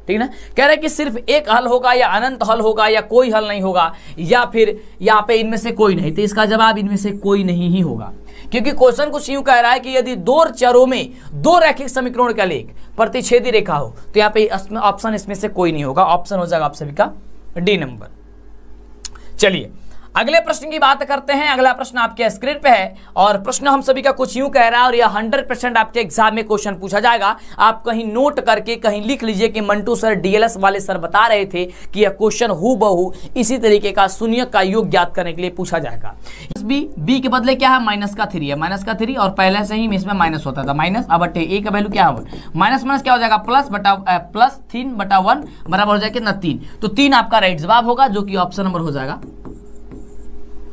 ठीक ना। कह रहे कि सिर्फ एक हल होगा या अनंत हल होगा या कोई हल नहीं होगा या फिर यहाँ पे इनमें से कोई नहीं, तो इसका जवाब इनमें से कोई नहीं ही होगा, क्योंकि क्वेश्चन कुछ यूं कह रहा है कि यदि 2 चरों में 2 रैखिक समीकरणों का लेख प्रतिच्छेदी रेखा हो तो यहाँ पे ऑप्शन इसमें से कोई नहीं होगा। ऑप्शन हो जाएगा आप सभी का डी नंबर। चलिए अगले प्रश्न की बात करते हैं। अगला प्रश्न आपके स्क्रीन पे है और प्रश्न हम सभी का कुछ यूं कह रहा है और यह 100% आपके एग्जाम में क्वेश्चन पूछा जाएगा। आप कहीं नोट करके कहीं लिख लीजिए कि मंटू सर डीएलएस वाले सर बता रहे थे कि यह क्वेश्चन हूबहू इसी तरीके का शून्य का योग ज्ञात करने के लिए पूछा जाएगा। बी के बदले क्या है, -3 है, -3 और पहले से ही इसमें माइनस होता था, माइनस। अब ए का वैल्यू क्या होगा, माइनस माइनस क्या हो जाएगा, प्लस 3/1 बराबर हो जाएगा 3, तो 3 आपका राइट जवाब होगा जो कि ऑप्शन नंबर हो जाएगा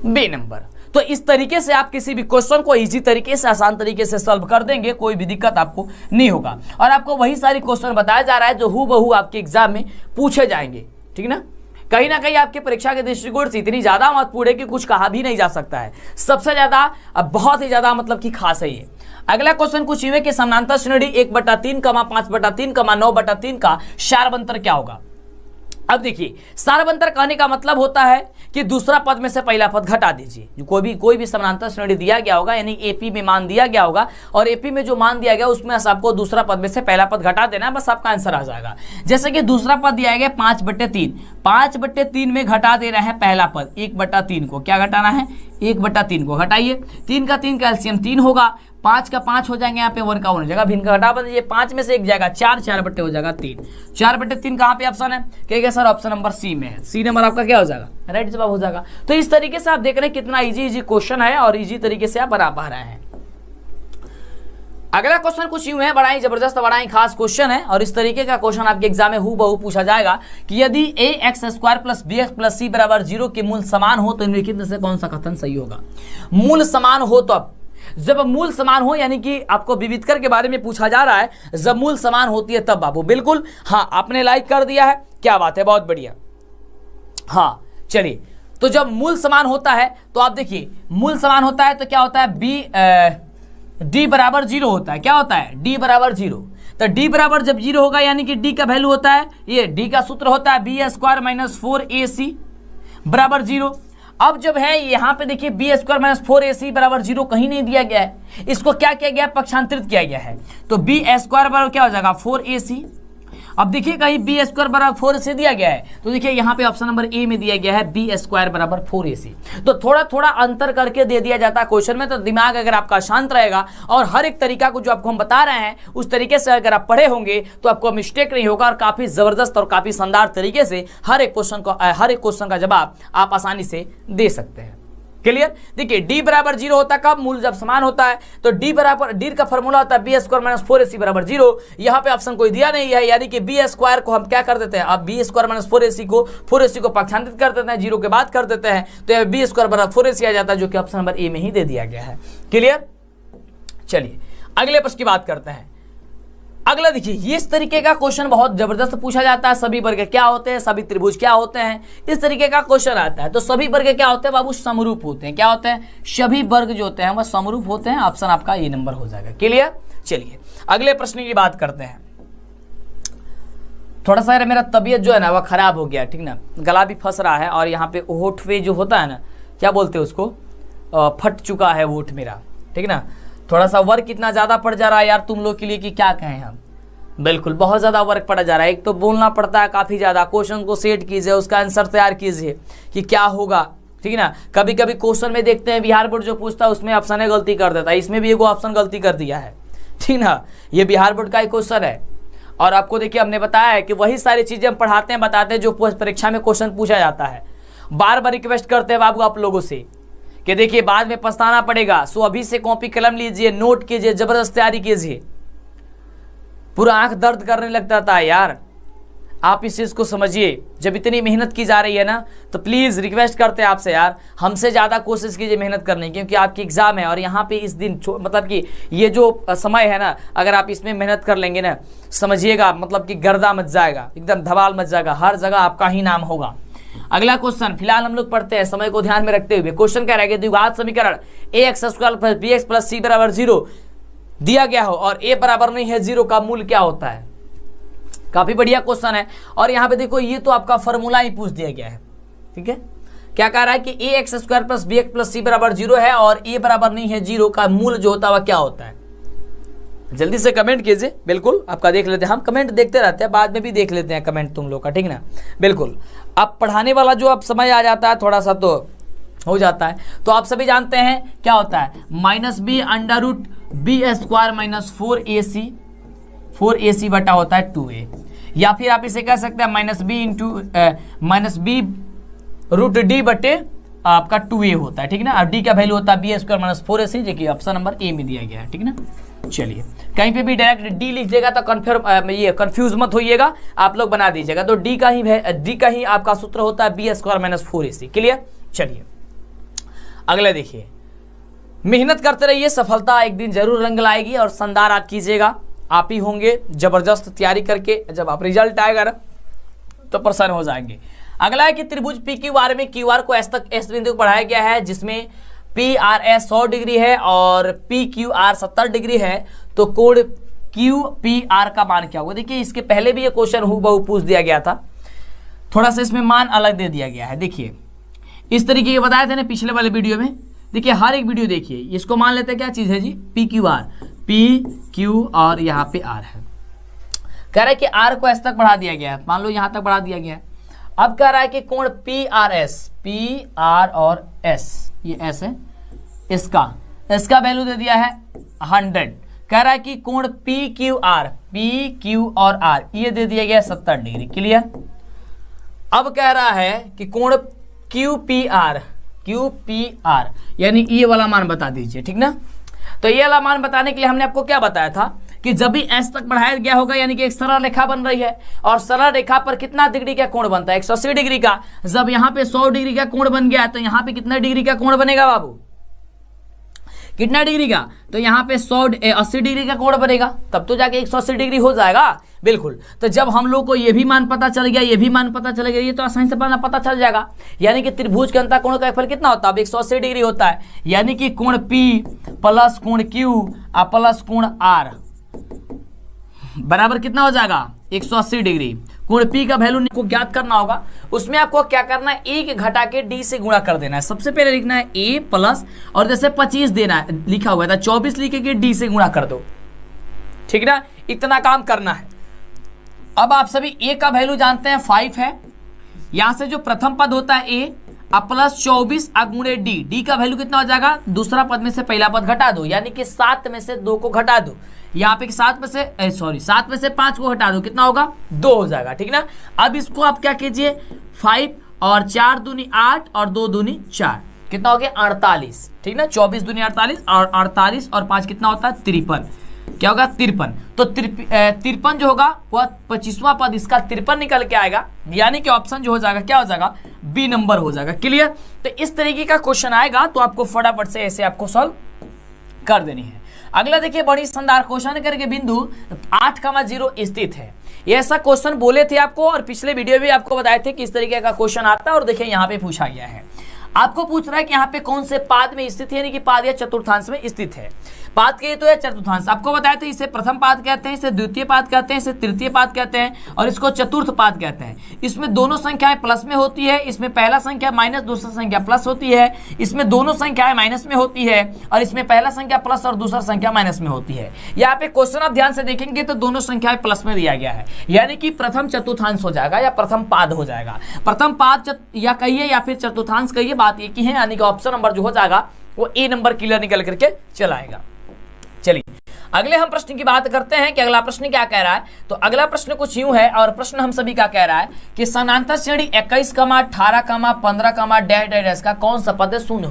बी नंबर। तो इस तरीके से आप किसी भी क्वेश्चन को इजी तरीके से, आसान तरीके से सॉल्व कर देंगे, कोई भी दिक्कत आपको नहीं होगा। और आपको वही सारी क्वेश्चन बताया जा रहा है जो हूबहू आपके एग्जाम में पूछे जाएंगे, ठीक ना। कहीं ना कहीं आपके परीक्षा के दृष्टिकोण से इतनी ज्यादा महत्वपूर्ण है कि कुछ कहा भी नहीं जा सकता है, सबसे ज्यादा, बहुत ही ज्यादा मतलब कि खास है ये। अगला क्वेश्चन कुछ यूं है कि समानांतर श्रेणी 1/3, 5/3, 9/3 का सारवंतर क्या होगा। अब देखिए, सारवंतर कहने का मतलब होता है कि दूसरा पद में से पहला पद घटा दीजिए। कोई भी समानांतर श्रेणी दिया गया होगा, यानी एपी में मान दिया गया होगा, और एपी में जो मान दिया गया उसमें आपको दूसरा पद में से पहला पद घटा देना है, बस आपका आंसर आ जाएगा। जैसे कि दूसरा पद दिया गया 5/3, 5/3 में घटा दे रहा है पहला पद 1/3 को। क्या घटाना है? 1/3 को घटाइए। 3 का 3 का एलसीएम 3 होगा, 5 का 5 हो जाएंगे, यहाँ पे 1 का 1 हो जाएगा, भिन्न का घटा बदलिए, 5 में से 1 जाएगा 4, 4 बट्टे हो जाएगा 3। 4/3 कहाँ पे ऑप्शन है? क्या सर ऑप्शन नंबर सी में है। सी नंबर आपका क्या हो जाएगा? राइट जवाब हो जाएगा। तो इस तरीके से आप देख रहे हैं कितना इजी क्वेश्चन है और इजी तरीके से आप बना पा रहे हैं। अगला क्वेश्चन कुछ यूं है, बड़ा ही जबरदस्त, बड़ा ही खास क्वेश्चन है, और इस तरीके का क्वेश्चन आपके एग्जाम में हूबहू पूछा जाएगा कि यदि ax² + bx + c = 0 के मूल समान हो तो निम्नलिखित में से कौन सा कथन सही होगा। मूल समान हो तो, अब जब मूल समान हो यानी कि आपको विविधकर के बारे में पूछा जा रहा है, जब मूल समान होती है तब बाबू। बिल्कुल, हाँ, आपने लाइक कर दिया है, क्या बात है, बहुत बढ़िया। हाँ चलिए, तो जब मूल समान होता है तो आप देखिए, मूल समान होता है तो क्या होता है, d = 0 होता है। क्या होता है? d = 0। तो d बराबर जब 0 होगा यानी कि d का वैल्यू होता है, ये d का सूत्र होता है b² - 4ac = 0। अब जब है यहाँ पे देखिए b² - 4ac = 0 कहीं नहीं दिया गया है, इसको क्या किया गया है? पक्षांतरित किया गया है। तो b² बराबर क्या हो जाएगा? 4ac। अब देखिए कहीं b² बराबर 4ac दिया गया है, तो देखिए यहाँ पे ऑप्शन नंबर ए में दिया गया है b² बराबर 4ac। तो थोड़ा थोड़ा अंतर करके दे दिया जाता है क्वेश्चन में, तो दिमाग अगर आपका शांत रहेगा और हर एक तरीका को जो आपको हम बता रहे हैं उस तरीके से अगर आप पढ़े होंगे तो आपको मिस्टेक नहीं होगा, और काफी जबरदस्त और काफी शानदार तरीके से हर एक क्वेश्चन का जवाब आप आसानी से दे सकते हैं। क्लियर? देखिए d = 0 होता है कब? मूल जब समान होता है। तो d का फॉर्मूला होता है b² - 4ac = 0। यहाँ पे ऑप्शन कोई दिया नहीं है, यानी कि b² को हम क्या कर देते हैं, अब b² - 4ac को पक्षांतरित कर देते हैं, 0 के बाद कर देते हैं, तो यह b² = 4ac आ जाता है, जो कि ऑप्शन नंबर ए में ही दे दिया गया है। क्लियर? चलिए अगले प्रश्न की बात करते हैं। अगला देखिए, ये इस तरीके का क्वेश्चन बहुत जबरदस्त पूछा जाता है। सभी वर्ग क्या होते हैं, सभी त्रिभुज क्या होते हैं, इस तरीके का क्वेश्चन आता है। तो सभी वर्ग क्या होते हैं बाबू? समरूप होते हैं। क्या होते हैं? सभी वर्ग जो होते हैं वह समरूप होते हैं। ऑप्शन आपका ये नंबर हो जाएगा। क्लियर? चलिए अगले प्रश्न की बात करते हैं। थोड़ा सा मेरा तबीयत जो है ना वह खराब हो गया, ठीक ना, गला भी फंस रहा है, और यहाँ पे होठ पे जो होता है ना, क्या बोलते हैं उसको, फट चुका है होठ मेरा, ठीक ना। थोड़ा सा वर्क इतना ज़्यादा पड़ जा रहा है यार तुम लोग के लिए कि क्या कहें हम। बिल्कुल बहुत ज़्यादा वर्क पड़ा जा रहा है। एक तो बोलना पड़ता है काफ़ी ज़्यादा, क्वेश्चन को सेट कीजिए, उसका आंसर तैयार कीजिए कि क्या होगा, ठीक है ना। कभी कभी क्वेश्चन में देखते हैं बिहार बोर्ड जो पूछता है उसमें ऑप्शन गलती कर देता है, इसमें भी एक ऑप्शन गलती कर दिया है, ठीक ना। ये बिहार बोर्ड का ही क्वेश्चन है, और आपको देखिए हमने बताया है कि वही सारी चीज़ें हम पढ़ाते हैं, बताते हैं जो परीक्षा में क्वेश्चन पूछा जाता है। बार बार रिक्वेस्ट करते हैं बाबू आप लोगों से कि देखिए बाद में पछताना पड़ेगा, सो अभी से कॉपी कलम लीजिए, नोट कीजिए, जबरदस्त तैयारी कीजिए। पूरा आंख दर्द करने लगता था यार, आप इस चीज़ को समझिए। जब इतनी मेहनत की जा रही है ना, तो प्लीज़ रिक्वेस्ट करते हैं आपसे यार, हमसे ज़्यादा कोशिश कीजिए मेहनत करने की, क्योंकि आपकी एग्ज़ाम है और यहाँ पे इस दिन मतलब कि ये जो समय है ना, अगर आप इसमें मेहनत कर लेंगे ना, समझिएगा मतलब कि गर्दा मच जाएगा, एकदम धमाल मच जाएगा, हर जगह आपका ही नाम होगा। अगला क्वेश्चन फिलहाल हम लोग पढ़ते हैं समय को ध्यान में रखते हुए। क्वेश्चन कह रहा है कि द्विघात समीकरण ax² + bx + c = 0 दिया गया हो और a बराबर नहीं है 0 का मूल क्या होता है। काफी बढ़िया क्वेश्चन है, और यहाँ पे देखो ये तो आपका फॉर्मूला ही पूछ दिया गया है, ठीक है। क्या कह रहा है कि ax² + bx + c = 0 है और a बराबर नहीं है 0 का मूल जो होता है वह क्या होता है। जल्दी से कमेंट कीजिए, बिल्कुल आपका देख लेते हैं, हम कमेंट देखते रहते हैं, बाद में भी देख लेते हैं कमेंट तुम लोग का, ठीक ना। बिल्कुल अब पढ़ाने वाला जो अब समय आ जाता है थोड़ा सा तो हो जाता है। तो आप सभी जानते हैं क्या होता है, -b √b² - 4ac बटा होता है 2a, या फिर आप इसे कह सकते हैं -b √d बटे आपका 2a होता है, ठीक ना। और d का वैल्यू होता है b² - 4ac, जो कि ऑप्शन नंबर ए में दिया गया है, ठीक ना। चलिए कहीं पे भी डायरेक्ट डी लिख देगा तो ये कंफ्यूज मत होइएगा, आप लोग बना दीजिएगा। तो डी का ही आपका सूत्र होता है b² - 4ac। क्लियर? चलिए अगला देखिए, मेहनत करते रहिए, सफलता एक दिन जरूर रंग लाएगी और शानदार आप कीजिएगा, आप ही होंगे जबरदस्त तैयारी करके, जब आप रिजल्ट आएगा ना तो प्रसन्न हो जाएंगे। अगला है कि त्रिभुज पी क्यू आर में क्यू आर को एस तक एस बिंदु बढ़ाया गया है, जिसमें पी आर एस 100 डिग्री है और पी क्यू आर 70 डिग्री है, तो कोण क्यू पी आर का मान क्या होगा। देखिए इसके पहले भी ये क्वेश्चन हूबहू पूछ दिया गया था, थोड़ा सा इसमें मान अलग दे दिया गया है। देखिए इस तरीके के बताए थे ना पिछले वाले वीडियो में। देखिए हर एक वीडियो देखिए, इसको मान लेते हैं क्या चीज है जी, P Q R, P Q और यहाँ पे आर है। कह रहा है कि आर को एस तक बढ़ा दिया गया है, मान लो यहाँ तक बढ़ा दिया गया है। अब कह रहा है कि कोण P R S, P R और एस, ये एस है, इसका वैल्यू दे दिया है 100। कह रहा है कि कोण पी क्यू और आर ये दे दिया गया 70 डिग्री। क्लियर। अब कह रहा है कि कोण क्यू पी आर यानी ये वाला मान बता दीजिए, ठीक ना। तो ये वाला मान बताने के लिए हमने आपको क्या बताया था कि जब भी एस तक बढ़ाया गया होगा यानी कि एक सरल रेखा बन रही है, और सरल रेखा पर कितना डिग्री का कोण बनता है, 180 डिग्री का। जब यहाँ पे 100 डिग्री का कोण बन गया तो यहाँ पे कितना डिग्री का कोण बनेगा बाबू, कितना डिग्री का, तो यहाँ पे 80 डिग्री का कोण बनेगा, तब तो जाके 180 डिग्री हो जाएगा। बिल्कुल। तो जब हम लोग को ये भी मान पता चल गया, ये भी मान पता चल गया, ये तो आसानी से पता चल जाएगा। यानी कि त्रिभुज के अंतःकोण का फल कितना होता है, अब 180 डिग्री होता है। यानी कि कोण P प्लस कोण Q प्लस कोण R बराबर कितना हो जाएगा, 180 डिग्री। कोण P का वैल्यू को ज्ञात करना होगा, उसमें आपको क्या करना है, एक घटा के D से गुणा कर देना है। सबसे पहले लिखना है A प्लस, और जैसे 25 देना है लिखा हुआ था, 24 लिखे के D से गुणा कर दो, ठीक ना। इतना काम करना है। अब आप सभी A का वैल्यू जानते हैं 5 है, यहां से जो प्रथम पद होता है A अब प्लस 24 गुणे D का वैल्यू कितना हो जाएगा, दूसरा पद में से पहला पद घटा दो, यानी कि 7 में से 2 को घटा दो। यहाँ पे 7 में से 5 को हटा दो, कितना होगा, 2 हो जाएगा, ठीक ना। अब इसको आप क्या कीजिए, 5 और 4 दूनी 8 और 2 दूनी 4, कितना हो गया 48, ठीक ना। 24 दूनी 48 और 48 और 5 कितना होता है 53, क्या होगा 53। तो 53 जो होगा वह 25वां पद इसका 53 निकल के आएगा, यानी कि ऑप्शन जो हो जाएगा क्या हो जाएगा, बी नंबर हो जाएगा। क्लियर। तो इस तरीके का क्वेश्चन आएगा तो आपको फटाफट से ऐसे आपको सॉल्व कर देनी है। अगला देखिए, बड़ी शानदार क्वेश्चन करके बिंदु 8,0 स्थित है। ये ऐसा क्वेश्चन बोले थे आपको, और पिछले वीडियो भी आपको बताए थे कि इस तरीके का क्वेश्चन आता है। और देखिए यहाँ पे पूछा गया है, आपको पूछ रहा है कि यहाँ पे कौन से पाद में स्थित है, यानी कि पाद या चतुर्थांश में स्थित है। पाद कहिए तो या चतुर्थांश, आपको बताया था इसे प्रथम पाद कहते हैं, इसे द्वितीय पाद कहते हैं, इसे तृतीय पाद कहते हैं, और इसको चतुर्थ पाद कहते हैं। इसमें दोनों संख्याएं प्लस में होती है, इसमें पहला संख्या माइनस दूसरा संख्या प्लस होती है, इसमें दोनों संख्याएं माइनस में होती है, और इसमें पहला संख्या प्लस और दूसरा संख्या माइनस में होती है। यहाँ पे क्वेश्चन आप ध्यान से देखेंगे तो दोनों संख्याएं प्लस में दिया गया है, यानी कि प्रथम चतुर्थांश हो जाएगा या प्रथम पाद हो जाएगा। प्रथम पाद या कहिए या फिर चतुर्थांश कहिए, बात एक ही है, यानी कि ऑप्शन नंबर जो हो जाएगा वो ए नंबर क्लियर निकल करके चलाएगा। चलिए अगले हम प्रश्न की बात करते हैं कि अगला प्रश्न क्या कह रहा है। तो अगला प्रश्न कुछ यूं है, और प्रश्न हम सभी का कह रहा है कि समानांतर श्रेणी 21, 18, 15, डैश डैश का कौन सा पद शून्य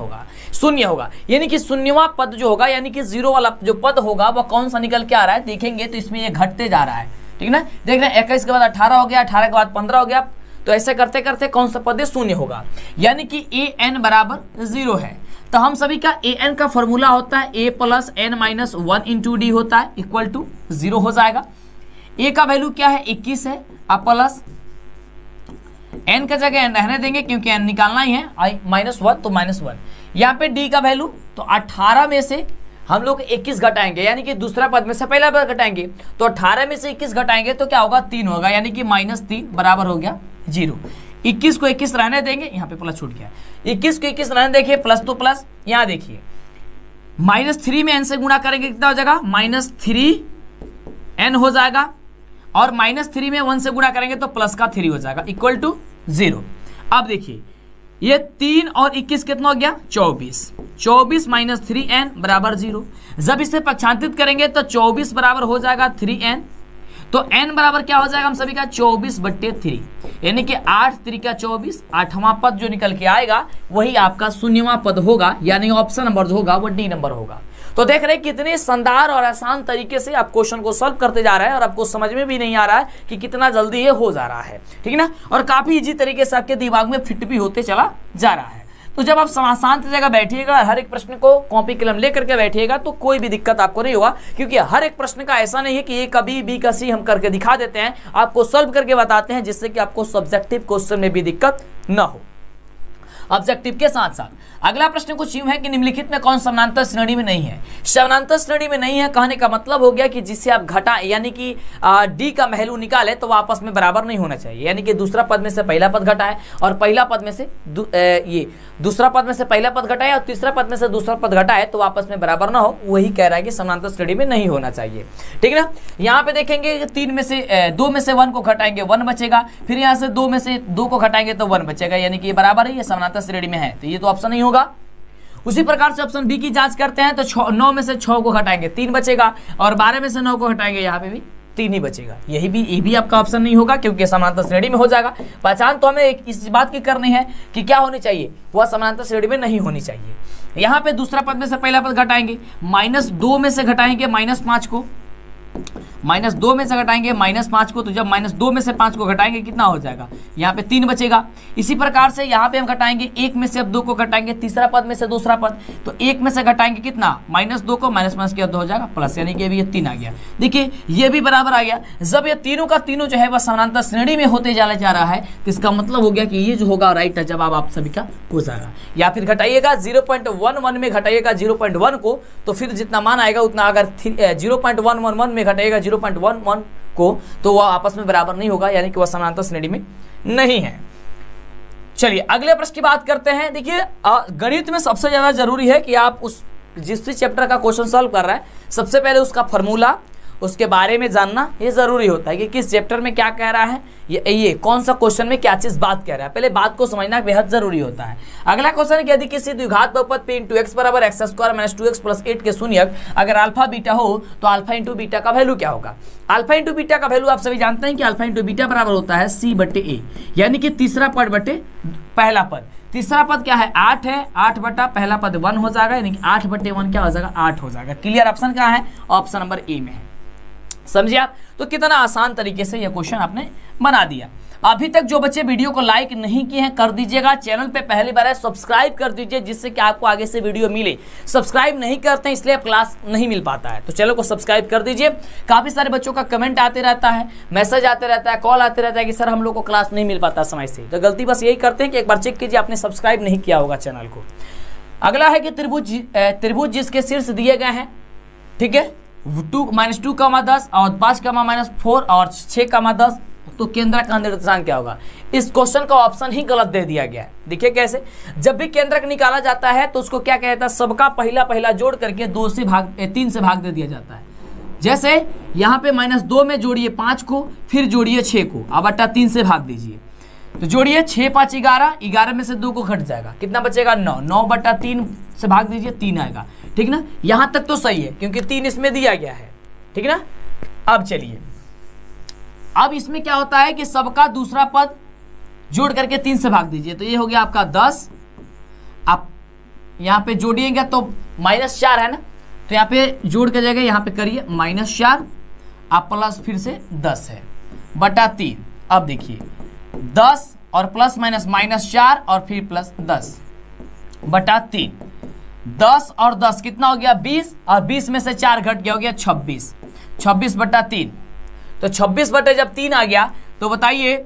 होगा। यानी कि शून्यवां पद जो होगा, यानी कि जीरो वाला जो पद होगा वह कौन सा निकल के आ रहा है। देखेंगे तो इसमें ये घटते जा रहा है, ठीक ना। देख रहे हैं 21 के बाद 18 हो गया, 18 के बाद 15 हो गया, तो ऐसे करते करते कौन सा पद शून्य होगा, यानी कि an बराबर 0 है। तो हम सभी का an का फॉर्मूला होता है a plus n minus 1 into D होता है, इक्वल टू 0 हो जाएगा। a का वैल्यू क्या है 21 है, अब प्लस n का जगह n रहने देंगे क्योंकि n निकालना ही है, i -1 तो -1। यहाँ पे d का वैल्यू तो 18 में से हम लोग 21 घटाएंगे, यानी कि दूसरा पद में से पहला पद घटाएंगे, तो 18 में से 21 घटाएंगे तो क्या होगा 3 होगा, यानी कि -3 बराबर हो गया 0। 21 को 21 रहने देंगे, यहाँ पे प्लस छूट गया, 21 को 21 रहने देखिए, प्लस तो प्लस, यहाँ देखिए -3 में n से गुणा करेंगे कितना हो जाएगा, -3n हो जाएगा, और -3 में 1 से गुणा करेंगे तो प्लस का 3 हो जाएगा, इक्वल टू 0। अब देखिए ये 3 और 21 कितना हो गया 24, 24 माइनस 3n बराबर 0। जब इसे पक्षांतरित करेंगे तो 24 बराबर हो जाएगा 3n, तो n बराबर क्या हो जाएगा हम सभी का 24/3, यानी कि 8 त्रिका 24, 8वां पद जो निकल के आएगा वही आपका शून्यवां पद होगा, यानी ऑप्शन नंबर जो होगा वो डी नंबर होगा। तो देख रहे हैं कितने शानदार और आसान तरीके से आप क्वेश्चन को सॉल्व करते जा रहे हैं, और आपको समझ में भी नहीं आ रहा है कि कितना जल्दी ये हो जा रहा है, ठीक है ना। और काफी इजी तरीके से आपके दिमाग में फिट भी होते चला जा रहा है। तो जब आप शांत जगह बैठिएगा, हर एक प्रश्न को कॉपी कलम लेकर के बैठिएगा तो कोई भी दिक्कत आपको नहीं होगा, क्योंकि हर एक प्रश्न का ऐसा नहीं है कि ये कभी बी का सी हम करके दिखा देते हैं, आपको सॉल्व करके बताते हैं जिससे कि आपको सब्जेक्टिव क्वेश्चन में भी दिक्कत ना हो, ऑब्जेक्टिव के साथ साथ। अगला प्रश्न कुछ यूं है कि निम्नलिखित में कौन समानांतर श्रेणी में नहीं है। समानांतर श्रेणी में नहीं है कहने का मतलब हो गया कि जिससे आप घटाएं, यानी कि डी का महलू निकाले तो वो आपस में बराबर नहीं होना चाहिए, यानी कि दूसरा पद में से पहला पद घटाए और पहला पद में से ये दूसरा पद में से पहला पद घटाए और तीसरा पद में से दूसरा पद घटाए तो आपस में बराबर ना हो, वही कह रहा है कि समानांतर श्रेणी में नहीं होना चाहिए। ठीक है ना। यहाँ पे देखेंगे 3 में से 2 में से 1 को घटाएंगे 1 बचेगा, फिर यहाँ से 2 में से 2 को घटाएंगे तो 1 बचेगा, यानी कि ये बराबर है, ये समानांतर श्रेणी में है, तो ये तो ऑप्शन नहीं होगा। उसी प्रकार से ऑप्शन बी की जांच करते हैं तो 9 में से 6 को घटाएंगे 3 बचेगा और 12 में से 9 को घटाएंगे यहाँ पे भी 3 ही बचेगा, ये भी आपका ऑप्शन नहीं होगा क्योंकि समानांतर श्रेणी में हो जाएगा। पहचान तो हमें इस बात की करनी है कि क्या होनी चाहिए, वह समानांतर श्रेणी में नहीं होनी चाहिए। यहाँ पे दूसरा पद में से पहला पद घटाएंगे, -2 में से घटाएंगे -5 को, -2 में से घटाएंगे -5 को, तो जब -2 में से 5 को घटाएंगे कितना हो जाएगा, यहाँ पे 3 बचेगा। इसी प्रकार से यहाँ पे हम घटाएंगे 1 में से अब 2 को घटाएंगे तीसरा पद में से दूसरा पद, तो 1 में से घटाएंगे कितना, -2 को -5 किया 2 हो जाएगा प्लस, यानी कि अभी ये 3 आ गया। देखिए ये भी बराबर आ गया। जब ये तीनों का तीनों जो है वह समानांतर श्रेणी में होते जा रहा है तो इसका मतलब हो गया कि ये जो होगा राइट है, जवाब आप सभी का हो जाएगा। या फिर घटाइएगा 0.11 में घटाइएगा 0.1 को, तो फिर जितना मान आएगा उतना, अगर 0.111 में घटाइएगा 0.11 को तो वह आपस में बराबर नहीं होगा, यानी कि वह समानांतर श्रेणी में नहीं है। चलिए अगले प्रश्न की बात करते हैं। देखिए गणित में सबसे ज्यादा जरूरी है कि आप उस जिस भी चैप्टर का क्वेश्चन सॉल्व कर रहा है सबसे पहले उसका फॉर्मूला, उसके बारे में जानना ये जरूरी होता है कि किस चैप्टर में क्या कह रहा है, ये कौन सा क्वेश्चन में क्या चीज बात कह रहा है, पहले बात को समझना बेहद जरूरी होता है। अगला क्वेश्चन है कि यदि किसी द्विघात बहुपद p × x बराबर x² - 2x + 8 के शून्यक अगर अल्फा बीटा हो तो अल्फा × बीटा का वैल्यू क्या होगा। अल्फा × बीटा का वैल्यू आप सभी जानते हैं कि अल्फा × बीटा बराबर होता है c/a, यानी कि तीसरा पद बटे पहला पद। तीसरा पद क्या है, 8 है, 8 बटा पहला पद 1 हो जाएगा, यानी कि 8 बटे 1 क्या हो जाएगा, 8 हो जाएगा। क्लियर। ऑप्शन कहाँ है, ऑप्शन नंबर ए में है। समझिए आप, तो कितना आसान तरीके से यह क्वेश्चन आपने बना दिया। अभी तक जो बच्चे वीडियो को लाइक नहीं किए हैं कर दीजिएगा, चैनल पे पहली बार है सब्सक्राइब कर दीजिए जिससे कि आपको आगे से वीडियो मिले। सब्सक्राइब नहीं करते हैं इसलिए क्लास नहीं मिल पाता है, तो चैनल को सब्सक्राइब कर दीजिए। काफी सारे बच्चों का कमेंट आते रहता है, मैसेज आते रहता है, कॉल आते रहता है कि सर हम लोग को क्लास नहीं मिल पाता समय से, तो गलती बस यही करते हैं कि एक बार चेक कीजिए आपने सब्सक्राइब नहीं किया होगा चैनल को। अगला है कि त्रिभुज जिसके शीर्ष दिए गए हैं, ठीक है, 2 - 2, 10 और 5, -4 और 6, 10, तो केंद्र का निर्देशांक क्या होगा। इस क्वेश्चन का ऑप्शन ही गलत दे दिया गया है। देखिए कैसे, जब भी केंद्रक निकाला जाता है तो उसको क्या कहता है, सबका पहला जोड़ करके 3 से भाग दे दिया जाता है। जैसे यहाँ पे -2 में जोड़िए 5 को, फिर जोड़िए 6 को, अब बटा 3 से भाग दीजिए, तो जोड़िए 6, 5, 11, 11 में से 2 को घट जाएगा, कितना बचेगा 9, 9 बटा 3 से भाग दीजिए 3 आएगा। ठीक ना, यहां तक तो सही है क्योंकि 3 इसमें दिया गया है। ठीक ना। अब चलिए, अब इसमें क्या होता है कि सबका दूसरा पद जोड़ करके 3 से भाग दीजिए, तो ये हो गया आपका 10। आप यहां पे जोड़िएगा तो -4 है ना, तो यहाँ पे जोड़ के जगह यहाँ पे करिए -4, आप प्लस फिर से 10 है बटा 3। अब देखिए 10 और प्लस माइनस -4 और फिर प्लस 10 बटा 3, 10 और 10 कितना हो गया 20, और 20 में से 4 घट गया, हो गया 26, 26 बटा 3। तो 26 बटे जब 3 आ गया तो बताइए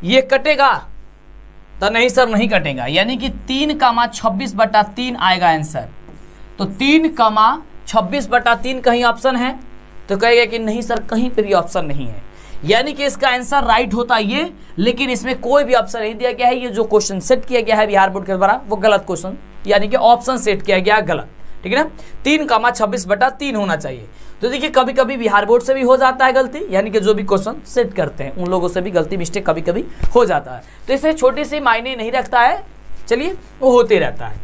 ये कटेगा, तो नहीं सर नहीं कटेगा, यानी कि 3, 26 बटा 3 आएगा आंसर। तो 3, 26 बटा 3 कहीं ऑप्शन है, तो कहेगा कि नहीं सर कहीं पे भी ऑप्शन नहीं है, यानी कि इसका आंसर राइट होता ये, लेकिन इसमें कोई भी ऑप्शन नहीं दिया गया है। ये जो क्वेश्चन सेट किया गया है बिहार बोर्ड के द्वारा वो गलत क्वेश्चन, यानी कि ऑप्शन सेट किया गया गलत। ठीक है ना, 3, 26 बटा 3 होना चाहिए। तो देखिए कभी कभी बिहार बोर्ड से भी हो जाता है गलती, यानी कि जो भी क्वेश्चन सेट करते हैं उन लोगों से भी गलती मिस्टेक कभी कभी हो जाता है, तो इसे छोटी सी मायने नहीं रखता है, चलिए वो होते रहता है।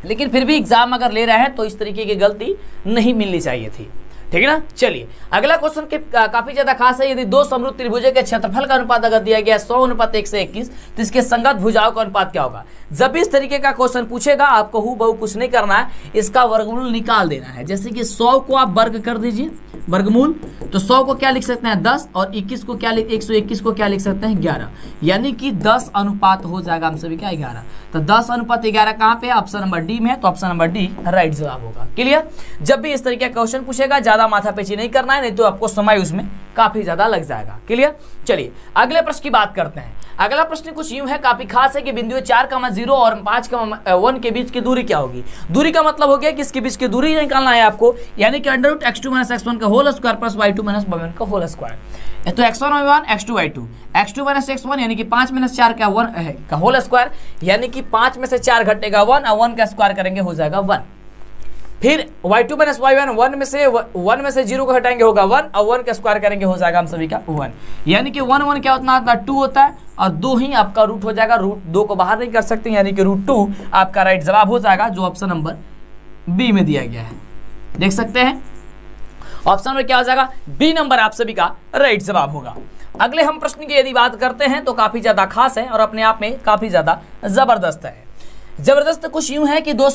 लेकिन फिर भी एग्जाम अगर ले रहे हैं तो इस तरीके की गलती नहीं मिलनी चाहिए थी। ठीक है ना। चलिए अगला क्वेश्चन के काफी ज्यादा खास है। यदि 2 समरूप त्रिभुज के क्षेत्रफल का अनुपात अगर दिया गया 100:121 तो इसके संगत भुजाओं का अनुपात क्या होगा। जब भी इस तरीके का क्वेश्चन पूछेगा आपको हूबहू कुछ नहीं करना है, इसका वर्गमूल निकाल देना है। जैसे कि 100 को आप वर्ग कर दीजिए, वर्गमूल, तो 100 को क्या लिख सकते हैं 10 और 21 को क्या 121 को क्या लिख सकते हैं 11, यानी कि 10 अनुपात हो जाएगा हम सभी का 11। तो 10 अनुपात 11 कहाँ पे है, ऑप्शन नंबर डी में है, तो ऑप्शन नंबर डी राइट जवाब होगा। क्लियर। जब भी इस तरीके का क्वेश्चन पूछेगा ज्यादा माथापेची नहीं करना है, नहीं तो आपको समय उसमें काफी ज्यादा लग जाएगा। क्लियर। चलिए अगले प्रश्न की बात करते हैं। अगला प्रश्न कुछ यूं है, काफी खास है कि बिंदु 4,0 और 5,1 के बीच की दूरी क्या होगी। दूरी का मतलब हो गया कि इसके बीच की दूरी निकालना है आपको, यानी कि अंडर x2 - x1 का whole square plus y2 - y1 का होल स्क्वायर। तो x1 y1 x2 y2 x2 - x1 यानी कि 5 - 4 का 1 का होल स्क्वायर, यानी कि 5 में से 4 घटेगा 1 और 1 का स्क्वायर करेंगे हो जाएगा 1। फिर y2 - y1 1 में से 0 को हटाएंगे होगा 1 और 1 का स्क्वायर करेंगे हो जाएगा हम सभी का 1, यानी कि 1 1 क्या होता है 2 होता है और 2 ही आपका रूट हो जाएगा, रूट 2 को बाहर नहीं कर सकते, यानी कि √2 आपका राइट जवाब हो जाएगा, जो ऑप्शन नंबर बी में दिया गया है। देख सकते हैं ऑप्शन नंबर क्या हो जाएगा, बी नंबर आप सभी का राइट जवाब होगा। अगले हम प्रश्न की यदि बात करते हैं तो काफी ज्यादा खास है और अपने आप में काफी ज्यादा जबरदस्त है। जबरदस्त कुछ यूं है कि दो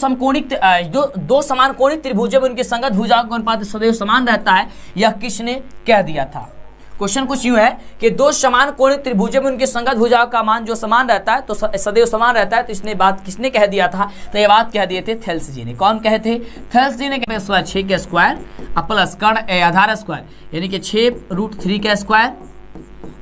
समान कोणिक त्रिभुजों में उनकी संगत भुजाओं का अनुपात सदैव समान रहता है, यह किसने कह दिया था। क्वेश्चन कुछ यूं है कि दो समान कोणिक त्रिभुजों में उनकी संगत भुजाओं का मान जो समान रहता है, तो सदैव समान रहता है, तो इसने बात किसने कह दिया था, तो ये बात कह दिए थे थेल्स जी ने। कौन कहे थे, थेल्स जी ने। 6 के स्क्वायर प्लस कर्ण आधार स्क्वायर यानी कि 6√3 का स्क्वायर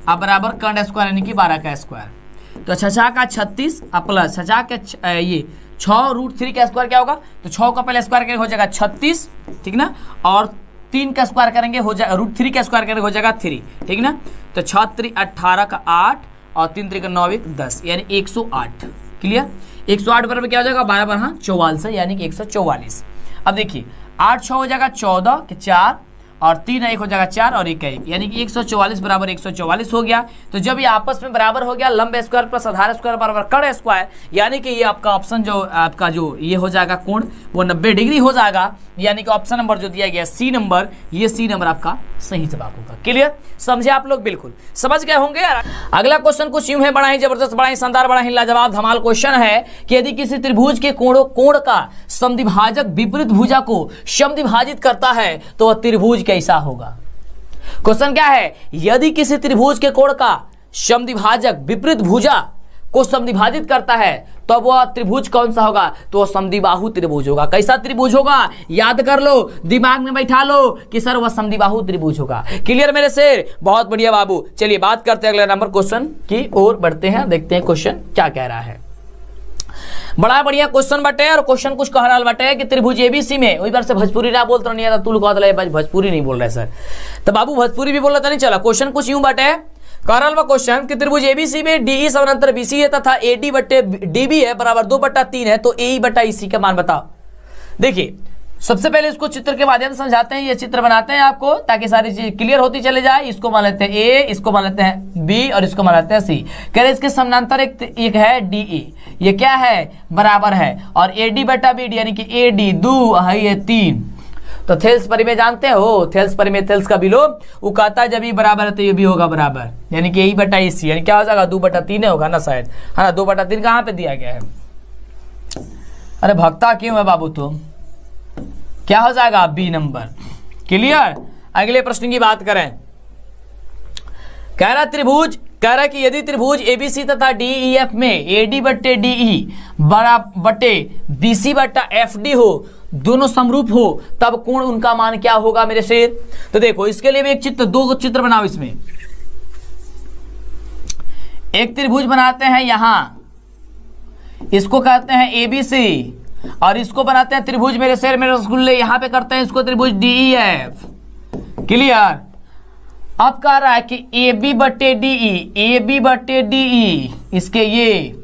अब बराबर कर्ण स्क्वायर यानी कि 12 का स्क्वायर। तो 6 का 36 प्लस 6 के ये 6√3 का स्क्वायर क्या होगा, तो 6 का पहले स्क्वायर करेंगे हो जाएगा 36, ठीक ना, और 3 का स्क्वायर करेंगे हो जाएगा √3 का स्क्वायर करेंगे हो जाएगा 3, ठीक ना। तो 6 3 18 का 8 और 3 3 का 9 1 10 यानी 108। क्लियर। 108 बराबर क्या हो जाएगा 12 12 44 यानी कि 144। अब देखिए 8 6 हो जाएगा 14 के 4 और 3 1 हो जाएगा 4 और 1 का 1 यानी कि 144 बराबर 144 हो गया। तो जब ये आपस में बराबर हो गया, लंब स्क्वायर प्लस आधार स्क्वायर बराबर कर्ण स्क्वायर, यानी कि ये आपका ऑप्शन जो आपका जो ये हो जाएगा कोण वो 90 डिग्री हो जाएगा, यानी कि ऑप्शन नंबर जो दिया गया सी नंबर, ये सी नंबर आपका सही जवाब होगा। क्लियर। समझे आप लोग, बिल्कुल समझ गए होंगे। अगला क्वेश्चन कुछ यूं है, बड़ा ही जबरदस्त, बड़ा ही शानदार, बड़ा ही लाजवाब धमाल क्वेश्चन है कि यदि किसी त्रिभुज के कोण का समद्विभाजक विपरीत भुजा को समद्विभाजित करता है तो वह त्रिभुज कैसा होगा। क्वेश्चन क्या है, यदि किसी त्रिभुज के कोण का समद्विभाजक विपरीत भुजा को समद्विभाजित करता है तो वह त्रिभुज कौन सा होगा, तो वह समद्विबाहु त्रिभुज होगा। कैसा त्रिभुज होगा, याद कर लो, दिमाग में बैठा लो कि सर वह समद्विबाहु त्रिभुज होगा। क्लियर मेरे शेर, बहुत बढ़िया बाबू। चलिए बात करते हैं अगले नंबर क्वेश्चन की ओर बढ़ते हैं, देखते हैं क्वेश्चन क्या कह रहा है। बड़ा बढ़िया क्वेश्चन बटे और क्वेश्चन कुछ कह रहा बटे कि त्रिभुज एबीसी में, वही बार से भोजपुरी ना बोलते नहीं आता, तू भोजपुरी नहीं बोल रहे सर, तो बाबू भोजपुरी भी बोल रहा था नहीं चला। क्वेश्चन कुछ यूं बटे करल क्वेश्चन कि त्रिभुज एबीसी में डीई समानांतर बीसी है तथा एडी बटे डीबी है बराबर 2/3 है, तो एई बटा ईसी का मान बताओ। देखिए सबसे पहले इसको चित्र के माध्यम से समझाते हैं, ये चित्र बनाते हैं आपको ताकि सारी चीज क्लियर होती चले जाए। इसको मान लेते हैं ए, इसको मान लेते हैं बी और इसको मान लेते हैं सी। कह रहे इसके समानांतर एक है डीई, ये क्या है बराबर है, और एडी बटा बीडी यानी कि एडी 2 है ये 3। तो थेल्स परिमेय जानते हो, थेल्स परिमेय थेल्स का विलोम, वो कहता है जब ये बराबर है तो ये भी होगा बराबर, यानी कि ए बटा ईसी यानी क्या हो जाएगा 2/3 होगा ना शायद, है ना। 2/3 कहाँ पे दिया गया है, अरे भक्ता क्यों है बाबू तुम, क्या हो जाएगा बी नंबर। क्लियर। अगले प्रश्न की बात करें, कह रहा त्रिभुज, कह रहा कि यदि त्रिभुज एबीसी तथा डीईएफ में एडी बटे डीई बड़ा बटे बीसी बटा एफडी हो, दोनों समरूप हो, तब कोण उनका मान क्या होगा मेरे शेर। तो देखो इसके लिए भी एक चित्र, 2 चित्र बनाओ। इसमें एक त्रिभुज बनाते हैं यहां, इसको कहते हैं एबीसी, और इसको बनाते हैं त्रिभुज मेरे शेर मेरे रसगुल्ले, यहां पे करते हैं इसको त्रिभुज डीईएफ। क्लियर। अब कह रहा है कि ए बी बटे डीई, ए बी बटे डीई इसके ये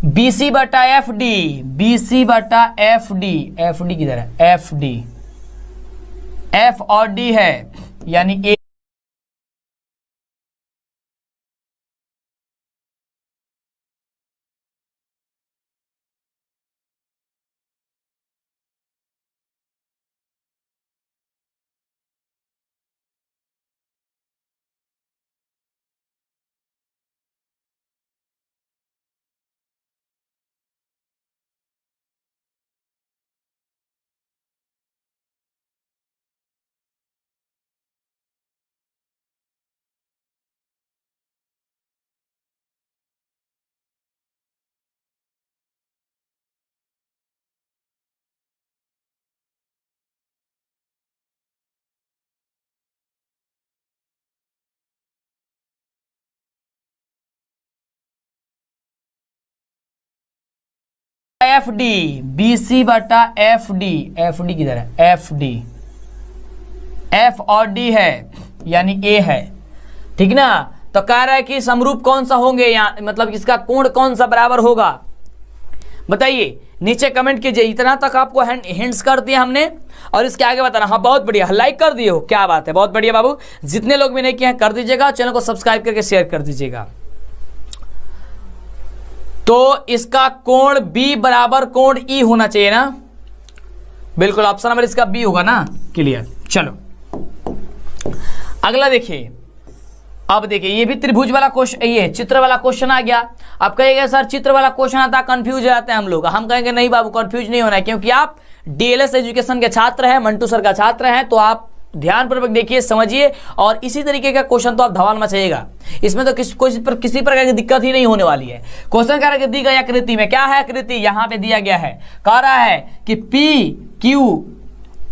बीसी बटा एफ डी, बीसी बटा एफ डी, एफ डी किधर है, एफ डी, एफ और डी है यानी A F D, B C बटा एफ डी, एफ डी किधर है, एफ डी, एफ और डी है यानी ए है, ठीक ना। तो कह रहा है कि समरूप कौन सा होंगे यहाँ, मतलब इसका कोण कौन सा बराबर होगा, बताइए नीचे कमेंट कीजिए। इतना तक आपको हिंट्स कर दिया हमने और इसके आगे बताना। हाँ बहुत बढ़िया, लाइक कर दिए हो, क्या बात है, बहुत बढ़िया बाबू। जितने लोग भी नहीं किए हैं कर दीजिएगा, चैनल को सब्सक्राइब करके शेयर कर दीजिएगा। तो इसका कोण बी बराबर कोण ई होना चाहिए ना, बिल्कुल ऑप्शन नंबर इसका बी होगा ना, क्लियर। चलो अगला देखिए, अब देखिए ये भी त्रिभुज वाला क्वेश्चन, ये चित्र वाला क्वेश्चन आ गया। अब कहेंगे सर चित्र वाला क्वेश्चन आता, कंफ्यूज हो जाते हैं हम लोग। हम कहेंगे नहीं बाबू कंफ्यूज नहीं होना है, क्योंकि आप डीएलएस एजुकेशन के छात्र हैं, मंटू सर का छात्र हैं, तो आप ध्यानपूर्वक देखिए समझिए और इसी तरीके का क्वेश्चन तो आप धमाल मचाइएगा। इसमें तो किसी प्रकार की दिक्कत ही नहीं होने वाली है। क्वेश्चन कह रहा है दी गई आकृति में, क्या है आकृति, यहां पे दिया गया है, कह रहा है कि पी क्यू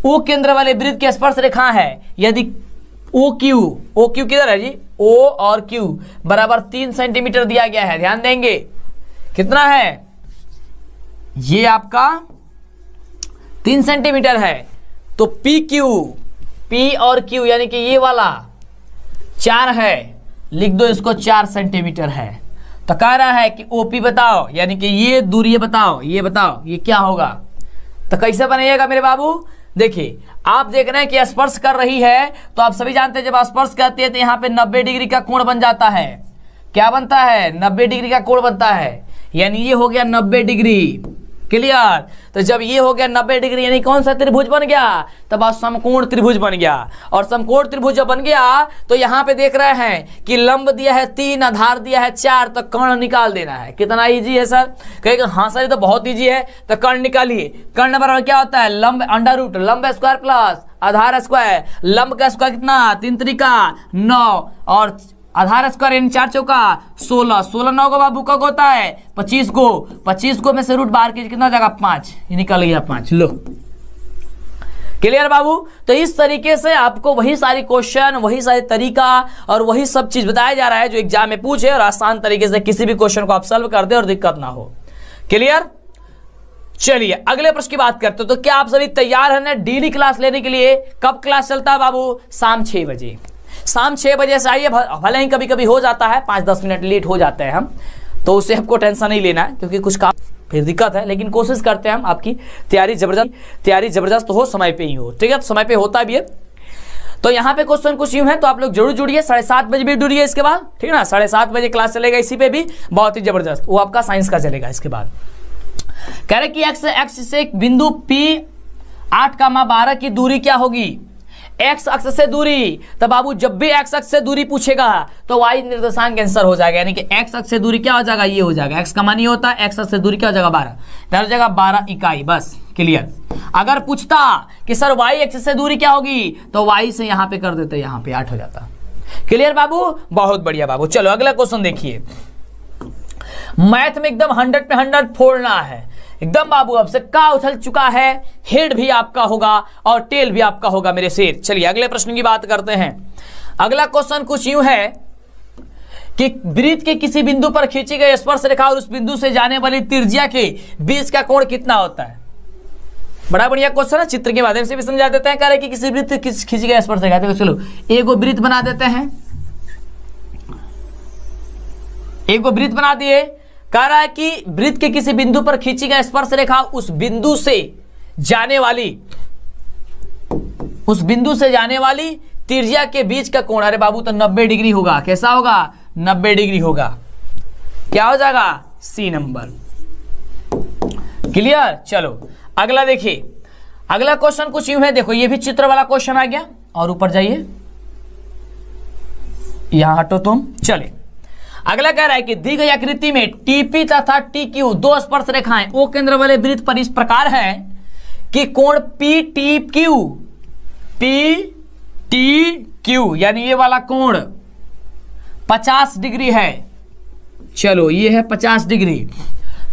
ओ केंद्र वाले वृत्त की स्पर्श रेखा है। यदि ओ क्यू किधर है जी, ओ और क्यू बराबर 3 सेंटीमीटर दिया गया है, ध्यान देंगे कितना है, ये आपका 3 सेंटीमीटर है। तो पी और क्यू यानी कि ये वाला 4 है, लिख दो इसको 4 सेंटीमीटर है। तो कह रहा है कि ओपी बताओ, यानी कि ये दूरी बताओ, ये बताओ ये क्या होगा। तो कैसे बनाइएगा मेरे बाबू, देखिए आप देख रहे हैं कि स्पर्श कर रही है, तो आप सभी जानते हैं जब स्पर्श करती है तो यहाँ पे 90 डिग्री का कोण बन जाता है। क्या बनता है, 90 डिग्री का कोण बनता है, यानी ये हो गया 90 डिग्री, क्लियर। तो जब ये हो गया 90 डिग्री यानी कौन सा त्रिभुज बन गया, तब समकोण त्रिभुज बन गया। और समकोण त्रिभुज जब बन गया तो यहाँ पे देख रहे हैं कि लंब दिया है 3, आधार दिया है 4, तो कर्ण निकाल देना है। कितना इजी है सर, कहेगा हाँ सर ये तो बहुत इजी है, तो कर्ण निकालिए। कर्ण बराबर क्या होता है, लंब अंडर रूट लंब स्क्वायर प्लस आधार स्क्वायर, लंब का स्क्वायर कितना 3 त्रिका 9 और आधार स्क्वायर यानी 4 चौका 16, 16 9 का बाबू कब होता है 25 को, 25 को में से रूट बाहर कीजिए कितना हो जाएगा 5, ये निकल गया 5। लो क्लियर बाबू। तो इस तरीके से आपको वही सारी क्वेश्चन, वही सारी तरीका और वही सब चीज बताया जा रहा है जो एग्जाम में पूछे, और आसान तरीके से किसी भी क्वेश्चन को आप सॉल्व कर दे और दिक्कत ना हो, क्लियर। चलिए अगले प्रश्न की बात करते हो। तो क्या आप सभी तैयार हैं ना डेली क्लास लेने के लिए। कब क्लास चलता है बाबू, शाम 6 बजे, शाम 6 बजे से आइए। भले ही कभी कभी हो जाता है 5-10 मिनट लेट हो जाते हैं हम, तो उससे आपको टेंशन नहीं लेना है, क्योंकि कुछ काम फिर दिक्कत है, लेकिन कोशिश करते हैं हम आपकी तैयारी जबरदस्त हो, समय पे ही हो, ठीक है। तो समय पे होता भी है। तो यहाँ पे क्वेश्चन कुछ यूं है, तो आप लोग जरूर जुड़िए, 7:30 बजे भी जुड़िए इसके बाद, ठीक है ना। 7:30 बजे क्लास चलेगा, इसी पे भी बहुत ही जबरदस्त, वो आपका साइंस का चलेगा। इसके बाद कह रहे कि एक्स से एक बिंदु P 8,12 की दूरी क्या होगी, एक्स अक्ष से दूरी। तो बाबू जब भी एक्स अक्ष से दूरी पूछेगा तो वाई निर्देशांक आंसर हो जाएगा, यानी कि एक्स अक्ष से दूरी क्या हो जाएगा, ये हो जाएगा। एक्स का मान ये होता है, एक्स अक्ष से दूरी क्या हो जाएगा 12, हो जाएगा 12 इकाई, बस क्लियर। अगर पूछता कि सर वाई अक्ष से दूरी क्या होगी, तो वाई से यहाँ पे कर देते, यहाँ पे 8 हो जाता, क्लियर बाबू, बहुत बढ़िया बाबू। चलो अगला क्वेश्चन देखिए। मैथ में एकदम 100 पे 100 फोड़ना है एकदम बाबू। अब सिक्का उछल चुका है, हेड भी आपका होगा और टेल भी आपका होगा मेरे शेर। चलिए अगले प्रश्न की बात करते हैं। अगला क्वेश्चन कुछ यूं है कि वृत्त के किसी बिंदु पर खींची गई स्पर्श रेखा और उस बिंदु से जाने वाली त्रिज्या के बीच का कोण कितना होता है। बड़ा बढ़िया क्वेश्चन है, चित्र के माध्यम से भी समझा देते हैं। कह रहे कि किसी वृत्त खींची गई स्पर्श रेखा, चलो एक वृत्त बना देते हैं, एक वृत्त बना दिए। कह रहा है कि वृत्त के किसी बिंदु पर खींची गई स्पर्श रेखा उस बिंदु से जाने वाली त्रिज्या के बीच का कोण, अरे बाबू तो 90 डिग्री होगा। कैसा होगा, 90 डिग्री होगा। क्या हो जाएगा, सी नंबर, क्लियर। चलो अगला देखिए। अगला क्वेश्चन कुछ यूं है, देखो ये भी चित्र वाला क्वेश्चन आ गया, और ऊपर जाइए, यहां हटो तुम। चले अगला कह रहा है कि दी गई आकृति में टीपी तथा टी क्यू दो स्पर्श रेखाएं ओ केंद्र वाले वृत्त पर इस प्रकार है कि कोण पी टी क्यू यानी ये वाला कोण 50 डिग्री है। चलो ये है 50 डिग्री।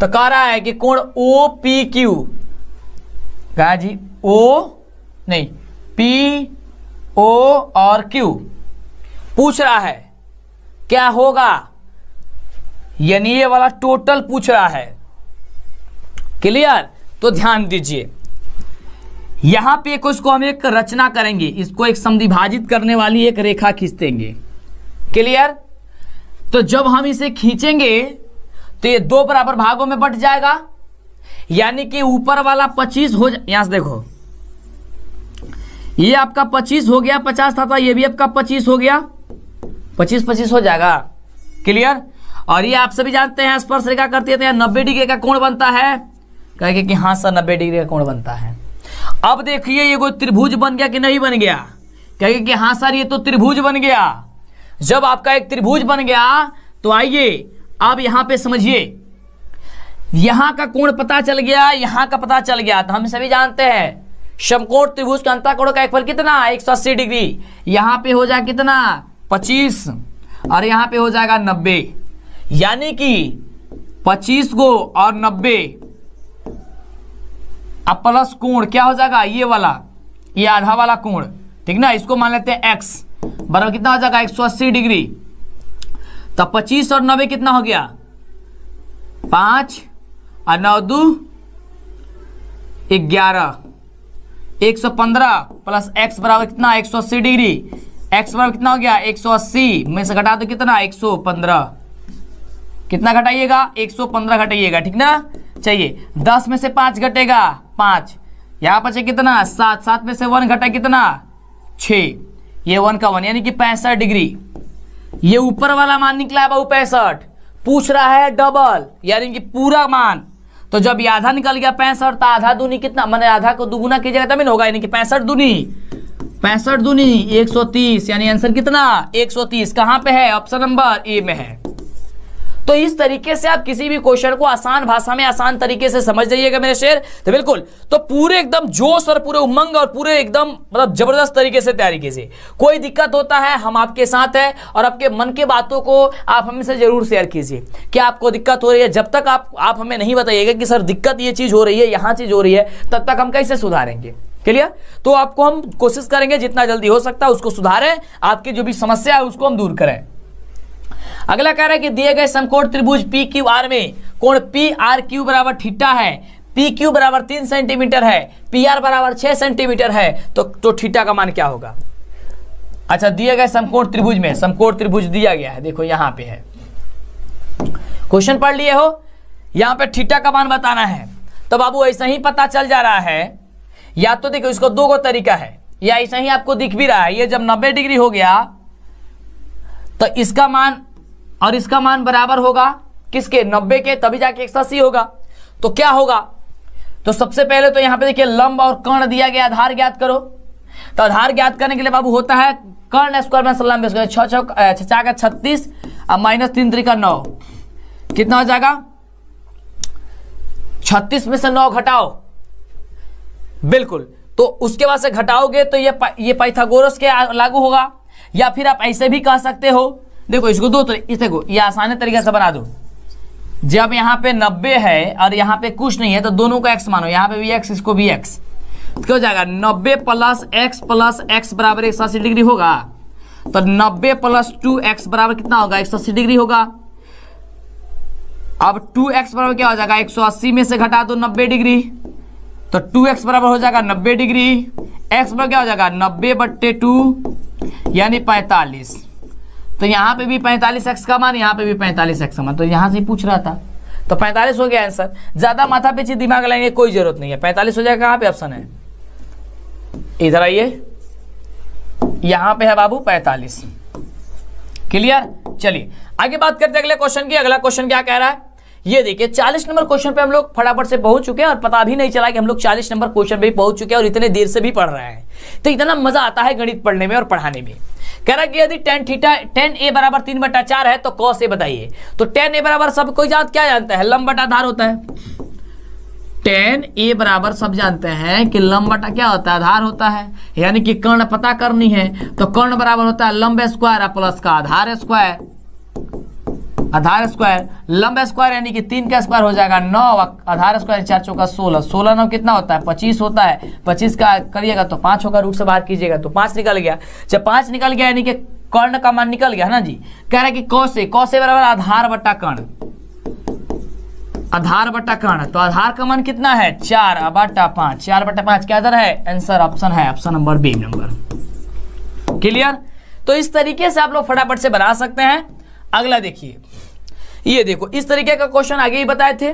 तो कह रहा है कि कोण ओ पी क्यू, कहा जी ओ नहीं पी ओ और क्यू पूछ रहा है क्या होगा, यानी ये वाला टोटल पूछ रहा है क्लियर? तो ध्यान दीजिए, यहां पे इसको हम एक रचना करेंगे, इसको एक समद्विभाजित करने वाली एक रेखा खींच देंगे। क्लियर? तो जब हम इसे खींचेंगे तो ये दो बराबर भागों में बट जाएगा, यानी कि ऊपर वाला 25 हो यहां से देखो, ये आपका 25 हो गया, 50 था, ये भी आपका 25 हो गया, 25-25 हो जाएगा। क्लियर? और ये आप सभी जानते हैं स्पर्श रेखा करती है तो यहाँ 90 डिग्री का कोण बनता है। कहेंगे कि हाँ सर 90 डिग्री का कोण बनता है। अब देखिए ये कोई त्रिभुज बन गया कि नहीं बन गया? कहेंगे कि हाँ सर ये तो त्रिभुज बन गया। जब आपका एक त्रिभुज बन गया तो आइए अब यहां पे समझिए, यहां का कोण पता चल गया, यहां का पता चल गया। तो हम सभी जानते हैं समकोण त्रिभुज का अंतःकोण का एक कितना 180 डिग्री। यहां पे हो जाएगा कितना 25 और यहां पे हो जाएगा 90, यानी कि 25 को और 90 अब प्लस कोण क्या हो जाएगा, ये वाला, ये आधा वाला कोण, ठीक ना, इसको मान लेते हैं x बराबर कितना हो जाएगा 180 डिग्री। तब 25 और 90 कितना हो गया 5 और 9 2 11, 115 प्लस x बराबर कितना 180 डिग्री। x बराबर कितना हो गया 180 में से घटा दो कितना 115, कितना घटाइएगा 115 घटाइएगा, ठीक ना। चाहिए 10 में से 5 घटेगा 5, यहां पर कितना 7, 7 में से 1 घटा कितना 6, ये 1 का 1 यानी कि 65 डिग्री। ये ऊपर वाला मान निकला है बाबू 65, पूछ रहा है डबल यानी कि पूरा मान। तो जब ये आधा निकल गया 65 तो आधा दूनी कितना, मैंने आधा को दुगुना कीजिएगा तभी होगा, यानी कि 65 दूनी 130, यानी आंसर कितना 130 कहां पे है, ऑप्शन नंबर ए में है। तो इस तरीके से आप किसी भी क्वेश्चन को आसान भाषा में आसान तरीके से समझ जाइएगा मेरे शेर। तो बिल्कुल, तो पूरे एकदम जोश और पूरे उमंग और पूरे एकदम मतलब जबरदस्त तरीके से तैयारी कीजिए। कोई दिक्कत होता है हम आपके साथ हैं और आपके मन के बातों को आप हमसे जरूर शेयर कीजिए। क्या आपको दिक्कत हो रही है, जब तक आप हमें नहीं बताइएगा कि सर दिक्कत ये चीज हो रही है, यहाँ चीज हो रही है, तब तक हम कैसे सुधारेंगे। क्लियर? तो आपको हम कोशिश करेंगे जितना जल्दी हो सकता है उसको सुधारें, आपकी जो भी समस्या है उसको हम दूर करें। अगला कह रहा है कि दिए गए समकोण त्रिभुज पी क्यू आर में कोण पी आर क्यू बराबर थीटा है, पी क्यू बराबर 3 सेंटीमीटर है, पी आर बराबर 6 सेंटीमीटर है, तो थीटा का मान क्या होगा। अच्छा, दिए गए समकोण त्रिभुज में समकोण त्रिभुज दिया गया है, देखो यहां पे है, क्वेश्चन पढ़ लिए हो, यहां पे थीटा का मान बताना है। तो बाबू ऐसा ही पता चल जा रहा है, या तो देखो इसको दो तरीका है, या ऐसा ही आपको दिख भी रहा है, ये जब 90 डिग्री हो गया तो इसका मान और इसका मान बराबर होगा किसके 90 के, तभी जाके 180 होगा। तो क्या होगा, तो सबसे पहले तो यहां पे देखिए लंब और कर्ण दिया गया, आधार ज्ञात करो। तो आधार ज्ञात करने के लिए बाबू होता है कर्ण स्क्वायर में लंब स्क्वायर, 6 का 36 और माइनस 3 3 का 9, कितना हो जाएगा 36 में से 9 घटाओ, बिल्कुल। तो उसके बाद से घटाओगे तो ये पाइथागोरस के लागू होगा, या फिर आप ऐसे भी कह सकते हो, देखो इसको दो तरीके, देखो ये आसानी तरीके से बना दो। जब यहाँ पे 90 है और यहाँ पे कुछ नहीं है तो दोनों को x मानो, यहाँ पे भी x इसको भी x, क्या हो जाएगा 90 प्लस x बराबर 180 डिग्री होगा। तो 90 प्लस 2x बराबर कितना होगा 180 डिग्री होगा। अब 2x बराबर क्या हो जाएगा 180 में से घटा दो 90 डिग्री, तो 2x बराबर हो जाएगा 90 डिग्री। x बराबर क्या हो जाएगा 90/2 यानी 45। तो यहाँ पे भी 45x का मान, यहाँ पे भी 45x का मान, तो यहाँ से ही पूछ रहा था तो 45 हो गया आंसर। ज्यादा माथा पीछे दिमाग लगाएंगे कोई जरूरत नहीं है, 45 हो जाएगा। कहाँ पे ऑप्शन है, इधर आइए, यहाँ पे है बाबू 45। क्लियर? चलिए आगे बात करते हैं अगले क्वेश्चन की। अगला क्वेश्चन क्या कह रहा है, ये देखिए 40 नंबर क्वेश्चन पे हम लोग फटाफट से पहुंच चुके हैं और पता भी नहीं चला कि हम लोग 40 नंबर क्वेश्चन पे पहुंच चुके हैं और इतने देर से भी पढ़ रहे हैं। तो इतना मजा आता है गणित पढ़ने में और पढ़ाने में। कह रहा है कि यदि tan a बराबर 3/4 है तो cos a बताइए। तो tan a बराबर सब कोई क्या जानता है, लंब बटा आधार होता है। tan a बराबर सब जानते हैं कि लंब बटा क्या होता है, आधार होता है, यानी कि कर्ण पता करनी है तो कर्ण बराबर होता है लंब स्क्वायर प्लस का आधार स्क्वायर। आधार स्क्वायर लंब स्क्वायर यानी कि 3 का स्क्वायर हो जाएगा 9, आधार स्क्वायर 4 चौका 16, 16 9 कितना होता है 25 होता है। 25 का करिएगा तो 5 होगा, रूट से बाहर कीजिएगा तो 5 निकल गया। जब 5 निकल गया यानी कि कर्ण का मान निकल गया है ना जी। कह रहा है कि cos a बराबर आधार बटा कर्ण, आधार बटा कर्ण, तो आधार का मान कितना है 4/5, 4/5 क्या इधर है आंसर, ऑप्शन है option number B number. Clear. तो इस तरीके से आप लोग फटाफट से बना सकते हैं। अगला देखिए, ये देखो इस तरीके का क्वेश्चन आगे ही बताए थे,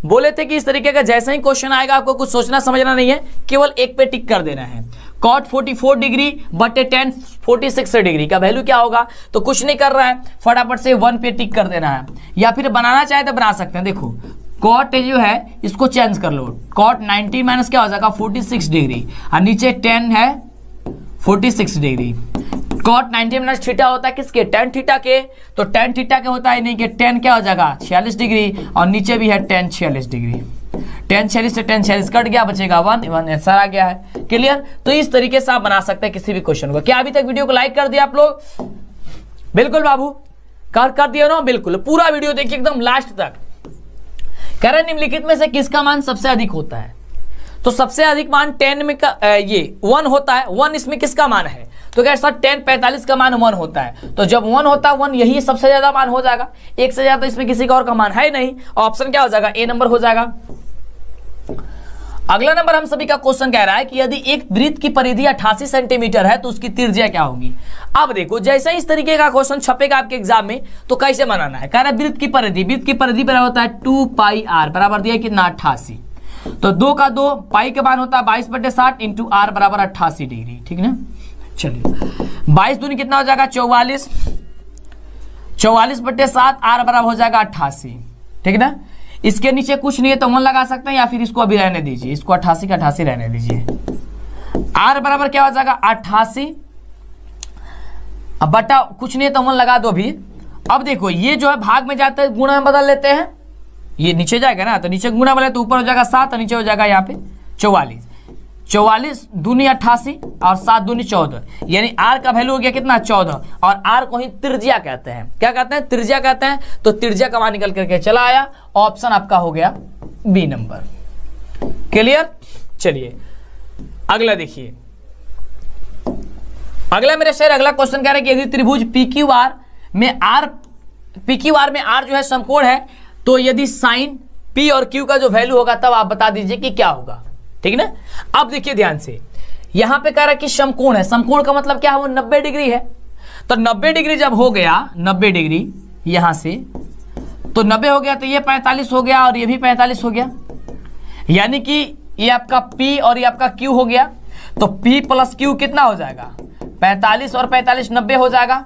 बोले थे कि इस तरीके का जैसा ही क्वेश्चन आएगा आपको कुछ सोचना समझना नहीं है, केवल एक पे टिक कर देना है। cot 44 डिग्री बटे tan 46 डिग्री का वैल्यू क्या होगा, तो कुछ नहीं कर रहा है, फटाफट से 1 पे टिक कर देना है, या फिर बनाना चाहे तो बना सकते हैं। देखो cot जो है इसको चेंज कर लो, cot 90 माइनस क्या हो जाएगा 46 डिग्री, और नीचे tan है 46 डिग्री। cot 90 माइनस थीटा होता है किसके, tan थीटा के, तो tan थीटा के होता है नहीं कि tan क्या हो जाएगा 46 डिग्री, और नीचे भी है tan 46 डिग्री। tan 46 से tan 46 कट गया, बचेगा 1 आंसर आ गया है। क्लियर। तो इस तरीके से आप बना सकते हैं किसी भी क्वेश्चन को। क्या अभी तक वीडियो को लाइक कर दिया आप लोग? बिल्कुल बाबू कर दिया ना, बिल्कुल पूरा वीडियो देखिए एकदम लास्ट तक। कह रहे निम्नलिखित में से किसका मान सबसे अधिक होता है, तो सबसे अधिक मान 10 में का ये 1 होता है। 1 इसमें किसका मान है, तो क्या सर 10 45 का मान 1 होता है, तो जब 1 होता है 1 यही सबसे ज्यादा मान हो जाएगा, एक से ज्यादा इसमें किसी का और का मान है नहीं, ऑप्शन क्या हो जाएगा ए नंबर हो जाएगा। अगला नंबर हम सभी का क्वेश्चन कह रहा है कि यदि एक वृत्त की परिधि 88 सेंटीमीटर है तो उसकी त्रिज्या क्या होगी। अब देखो जैसे इस तरीके का क्वेश्चन छपेगा आपके एग्जाम में तो कैसे बनाना है, कह रहा है वृत्त की परिधि बराबर होता है 2πr, बराबर दिया कितना 88, तो 2 का 2 पाई के मान होता है 22/60 इंटू आर बराबर 88 डिग्री। ठीक ना, चलिए 22 दूनी कितना हो जाएगा 44, 44/7 आर बराबर हो जाएगा 88। ठीक ना, इसके नीचे कुछ नहीं है तो 1 लगा सकते हैं, या फिर इसको अभी रहने दीजिए, इसको 88 का 88 रहने दीजिए। आर बराबर क्या हो जाएगा 88 बटा कुछ नहीं है तो 1 लगा दो भी। अब देखो ये जो है भाग में जाते हैं गुणा में बदल लेते हैं, ये नीचे जाएगा ना, तो नीचे गुणा बदले तो ऊपर हो जाएगा 7 और नीचे हो जाएगा यहाँ पे 44, 44 दूनी 88 और 7 दूनी 14, यानी आर का वैल्यू हो गया कितना 14, और आर को ही त्रिज्या कहते हैं। क्या कहते हैं, त्रिज्या कहते हैं। तो त्रिज्या का मान निकल करके चला आया, ऑप्शन आपका हो गया बी नंबर। क्लियर। चलिए अगला देखिए, अगला मेरे शेर अगला क्वेश्चन कह रहा है कि यदि त्रिभुज PQR में आर जो है समकोण है, तो यदि साइन P और Q का जो वैल्यू होगा तब आप बता दीजिए कि क्या होगा। ठीक ना, अब देखिए ध्यान से, यहां पे कह रहा है कि समकोण है, समकोण का मतलब क्या है, वो 90 डिग्री है। तो 90 डिग्री जब हो गया 90 डिग्री यहां से, तो 90 हो गया तो ये 45 हो गया और ये भी 45 हो गया, यानी कि ये आपका P और ये आपका Q हो गया। तो P प्लस Q कितना हो जाएगा 45 और 45 90 हो जाएगा,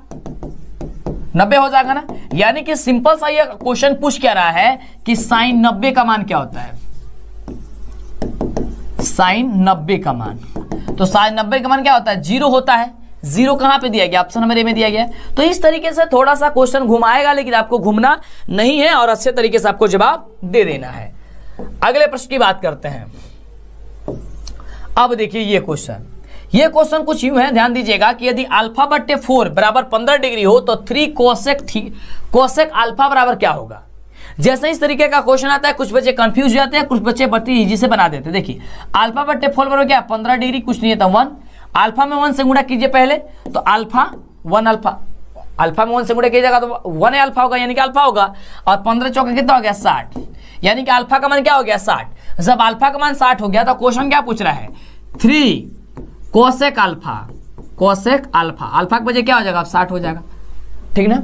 90 हो जाएगा ना। यानी कि सिंपल सा ये क्वेश्चन पूछ क्या रहा है कि साइन 90 का मान क्या होता है, साइन 90 का मान, तो साइन 90 का मान क्या होता है 0 होता है। 0 कहां पे दिया गया, ऑप्शन नंबर ए में दिया गया है। तो इस तरीके से थोड़ा सा क्वेश्चन घुमाएगा, लेकिन आपको घूमना नहीं है और अच्छे तरीके से आपको जवाब दे देना है। अगले प्रश्न की बात करते हैं। अब देखिए ये क्वेश्चन कुछ यूं है, ध्यान दीजिएगा कि यदि अल्फा बट्टे 4 बराबर 15 डिग्री हो तो 3 कोसेक अल्फा बराबर क्या होगा। जैसे इस तरीके का क्वेश्चन आता है कुछ बच्चे कंफ्यूज हो जाते हैं, कुछ बच्चे बड़ी इजी से बना देते हैं। देखिए अल्फा बट्टे 4 बराबर क्या 15 डिग्री, कुछ नहीं है तो 1, अल्फा में 1 से गुणा कीजिए पहले, तो अल्फा 1 अल्फा में 1 से गुणा कीजिएगा तो 1 अल्फा होगा, यानी कि अल्फा होगा, और 15 चौका कितना हो गया 60, यानी कि अल्फा का मान क्या हो गया 60। जब अल्फा का मान 60 हो गया तो क्वेश्चन क्या पूछ रहा है 3 कोसेक अल्फा, अल्फा के बजाय क्या हो जाएगा 60 हो जाएगा। ठीक ना,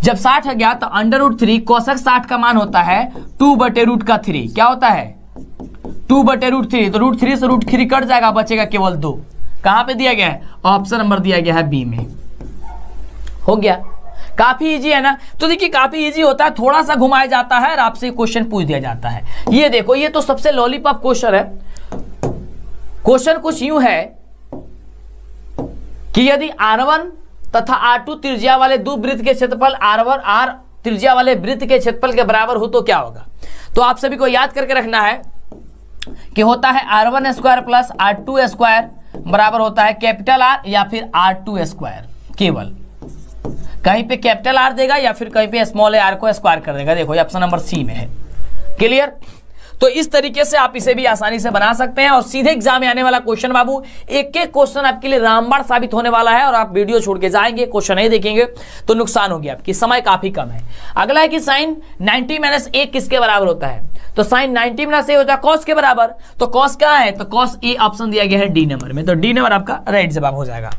जब 60 हो गया तो √3 कोसेक 60 का मान होता है 2/√3, क्या होता है 2/√3, तो √3 से √3 कट जाएगा, बचेगा केवल 2। कहां पे दिया गया है, ऑप्शन नंबर दिया गया है बी में। हो गया, काफी इजी है ना। तो देखिए काफी इजी होता है, थोड़ा सा घुमाया जाता है और आपसे क्वेश्चन पूछ दिया जाता है। ये देखो ये तो सबसे लॉलीपॉप क्वेश्चन है। क्वेश्चन कुछ यूं है कि यदि R1 तथा R2 त्रिज्या वाले दो वृत्त के क्षेत्रफल R त्रिज्या वाले वृत्त के क्षेत्रफल के बराबर हो तो क्या होगा। तो आप सभी को याद करके रखना है कि होता है R1 square plus R2 square बराबर होता है कैपिटल R या फिर R2 स्क्वायर। केवल कहीं पे कैपिटल R देगा या फिर कहीं पे स्मॉल R को स्क्वायर कर देगा। देखो ये ऑप्शन नंबर सी में है। क्लियर। तो इस तरीके से आप इसे भी आसानी से बना सकते हैं और सीधे एग्जाम में आने वाला क्वेश्चन बाबू एक एक क्वेश्चन आपके लिए रामबाण साबित होने वाला है और आप वीडियो छोड़ के जाएंगे, क्वेश्चन नहीं देखेंगे तो नुकसान होगी आपकी, समय काफी कम है। अगला है कि साइन 90 - a किसके बराबर होता है? तो साइन 90 - a होता है कॉस के बराबर। तो कॉस क्या है? तो कॉस ए ऑप्शन दिया गया है डी नंबर में, तो डी नंबर आपका राइट जवाब हो जाएगा।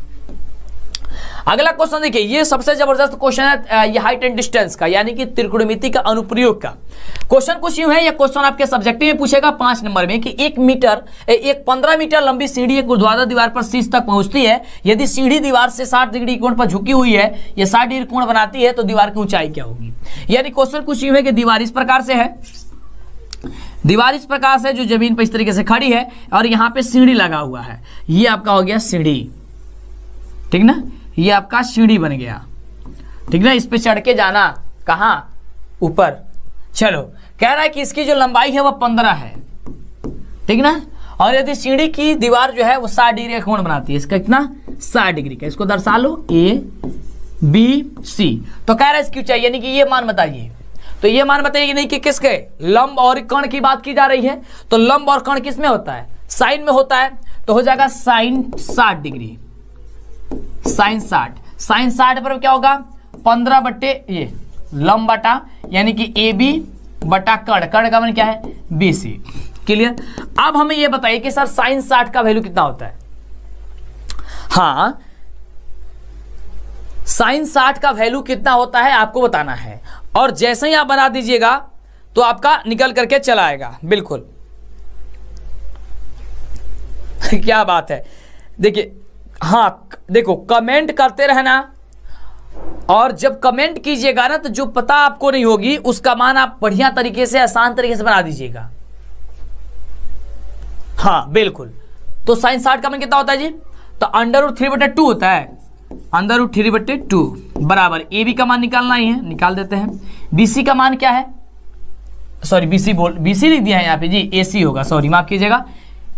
अगला क्वेश्चन देखिए, ये सबसे जबरदस्त क्वेश्चन है, ये हाइट एंड डिस्टेंस का यानी कि त्रिकोणमिति का अनुप्रयोग का क्वेश्चन कुछ यूं है। ये क्वेश्चन आपके सब्जेक्टिव में पूछेगा 5 नंबर में कि 15 मीटर लंबी सीढ़ी एक ऊर्ध्वाधर दीवार पर शीर्ष तक पहुंचती है। यदि सीढ़ी दीवार से 60 डिग्री कोण पर झुकी हुई है, ये 60 डिग्री कोण बनाती है, तो दीवार की ऊंचाई क्या होगी? यानी क्वेश्चन कुछ यूं है कि दीवार इस प्रकार से है, दीवार इस प्रकार से जो जमीन पर इस तरीके से खड़ी है और यहाँ पे सीढ़ी लगा हुआ है, ये आपका हो गया सीढ़ी, ठीक ना, ये आपका सीढ़ी बन गया, ठीक ना। इस पे चढ़ के जाना कहां? ऊपर। चलो, कह रहा है कि इसकी जो लंबाई है वो 15 है, ठीक ना, और यदि सीढ़ी की दीवार जो है वो 60 डिग्री का कोण बनाती है, इसका कितना? 60 डिग्री का। इसको दर्शा लो ABC। तो कह रहा है इसकी ऊंचाई यानी कि ये मान बताइए। तो ये मान बताइए कि नहीं कि किसके? लंब और कर्ण की बात की जा रही है। तो लंब और कर्ण किस में होता है? साइन में होता है। तो हो जाएगा साइन 60 डिग्री, साइन 60 पर क्या होगा? 15 बट्टे ये लंब बटा यानी कि AB बटा कर्ण, कर्ण का मान क्या है? BC। क्लियर? अब हमें ये बताइए कि सर साइन 60 का वैल्यू कितना होता है? हाँ, साइन 60 का वैल्यू कितना होता है आपको बताना है, और जैसे ही आप बना दीजिएगा तो आपका निकल करके चला आएगा। बिल्कुल क्या बात है। देखिए, हाँ देखो, कमेंट करते रहना, और जब कमेंट कीजिएगा ना तो जो पता आपको नहीं होगी उसका मान आप बढ़िया तरीके से, आसान तरीके से बना दीजिएगा। हाँ बिल्कुल। तो साइन 60 का मान कितना होता है जी? तो √3/2 होता है, √3/2 बराबर AB का मान निकालना ही है, निकाल देते हैं। BC का मान क्या है? सॉरी BC लिख दिया है यहाँ पे जी, AC होगा, सॉरी माफ कीजिएगा।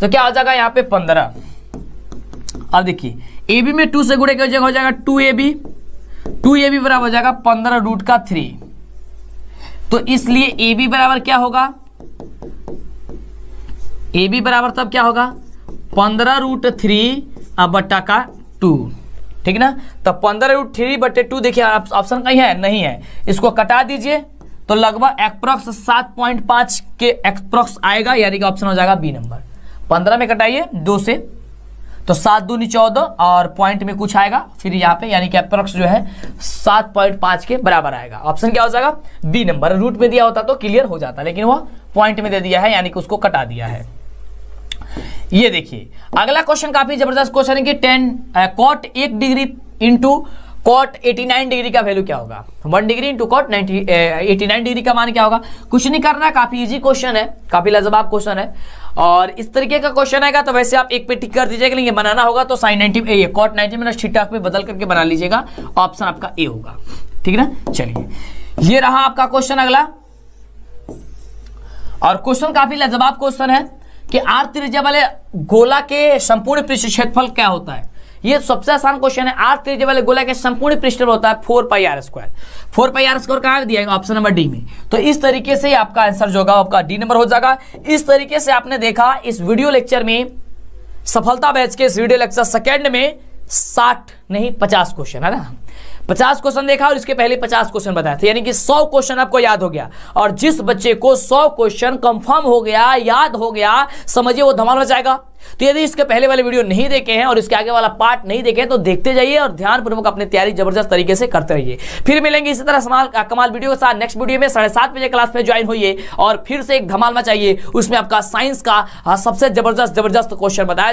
तो क्या हो जाएगा यहाँ पे 15। अब देखिए, AB में 2 से गुणे की जगह हो जाएगा 2AB बराबर हो जाएगा 15√3। तो इसलिए AB बराबर क्या होगा? AB बराबर तब क्या होगा? 15√3/2, ठीक ना। तो 15√3/2 देखिए ऑप्शन कहीं है? नहीं है। इसको कटा दीजिए तो लगभग एप्रोक्स 7.5 के एप्रोक्स आएगा, यानी कि ऑप्शन हो जाएगा बी नंबर। 15 में कटाइए 2 से तो 7 दूनी 14 और पॉइंट में कुछ आएगा फिर यहाँ पे, यानी कि अप्रोक्स जो है 7.5 के बराबर आएगा। ऑप्शन क्या हो जाएगा? B number. रूट में दिया होता तो क्लियर हो जाता, लेकिन वो पॉइंट में दे दिया है, यानी कि उसको कटा दिया है। ये देखिए, अगला क्वेश्चन काफी जबरदस्त क्वेश्चन है कि cot 1 degree into cot 89 degree का वैल्यू क्या होगा? 1 डिग्री इंटू cot 89 डिग्री का मान क्या होगा? कुछ नहीं करना, काफी इजी क्वेश्चन है, काफी लाजवाब क्वेश्चन है। और इस तरीके का क्वेश्चन आएगा तो वैसे आप एक पे टिक कर दीजिएगा, लेकिन ये बनाना होगा तो साइन 90 ये cot 90 - θ पे बदल करके बना लीजिएगा, ऑप्शन आपका ए होगा, ठीक है ना। चलिए, ये रहा आपका क्वेश्चन अगला, और क्वेश्चन काफी लाजवाब क्वेश्चन है कि r त्रिज्या वाले गोला के संपूर्ण पृष्ठ क्षेत्रफल क्या होता है? ये सबसे आसान क्वेश्चन है। r त्रिज्या वाले गोला के संपूर्ण पृष्ठफल होता है 4πr²। 4πr² कहाँ दिया है? ऑप्शन नंबर डी में। तो इस तरीके से आपका आंसर जो होगा आपका डी नंबर हो जाएगा। इस तरीके से आपने देखा इस वीडियो लेक्चर में, सफलता बैच के इस वीडियो लेक्चर सेकेंड में 60 नहीं 50 क्वेश्चन है ना, 50 क्वेश्चन देखा और इसके पहले 50 क्वेश्चन बताए थे, यानी कि 100 क्वेश्चन आपको याद हो गया। और जिस बच्चे को 100 क्वेश्चन कंफर्म हो गया, याद हो गया, समझिए वो धमाल मचाएगा। तो यदि इसके पहले वाले वीडियो नहीं देखे हैं और इसके आगे वाला पार्ट नहीं देखे हैं तो देखते जाइए और ध्यानपूर्वक अपनी तैयारी जबरदस्त तरीके से करते रहिए। फिर मिलेंगे इसी तरह कमाल वीडियो के साथ नेक्स्ट वीडियो में। 7:30 बजे क्लास में ज्वाइन होइए और फिर से एक धमाल मचाइए। उसमें आपका साइंस का सबसे जबरदस्त क्वेश्चन बताया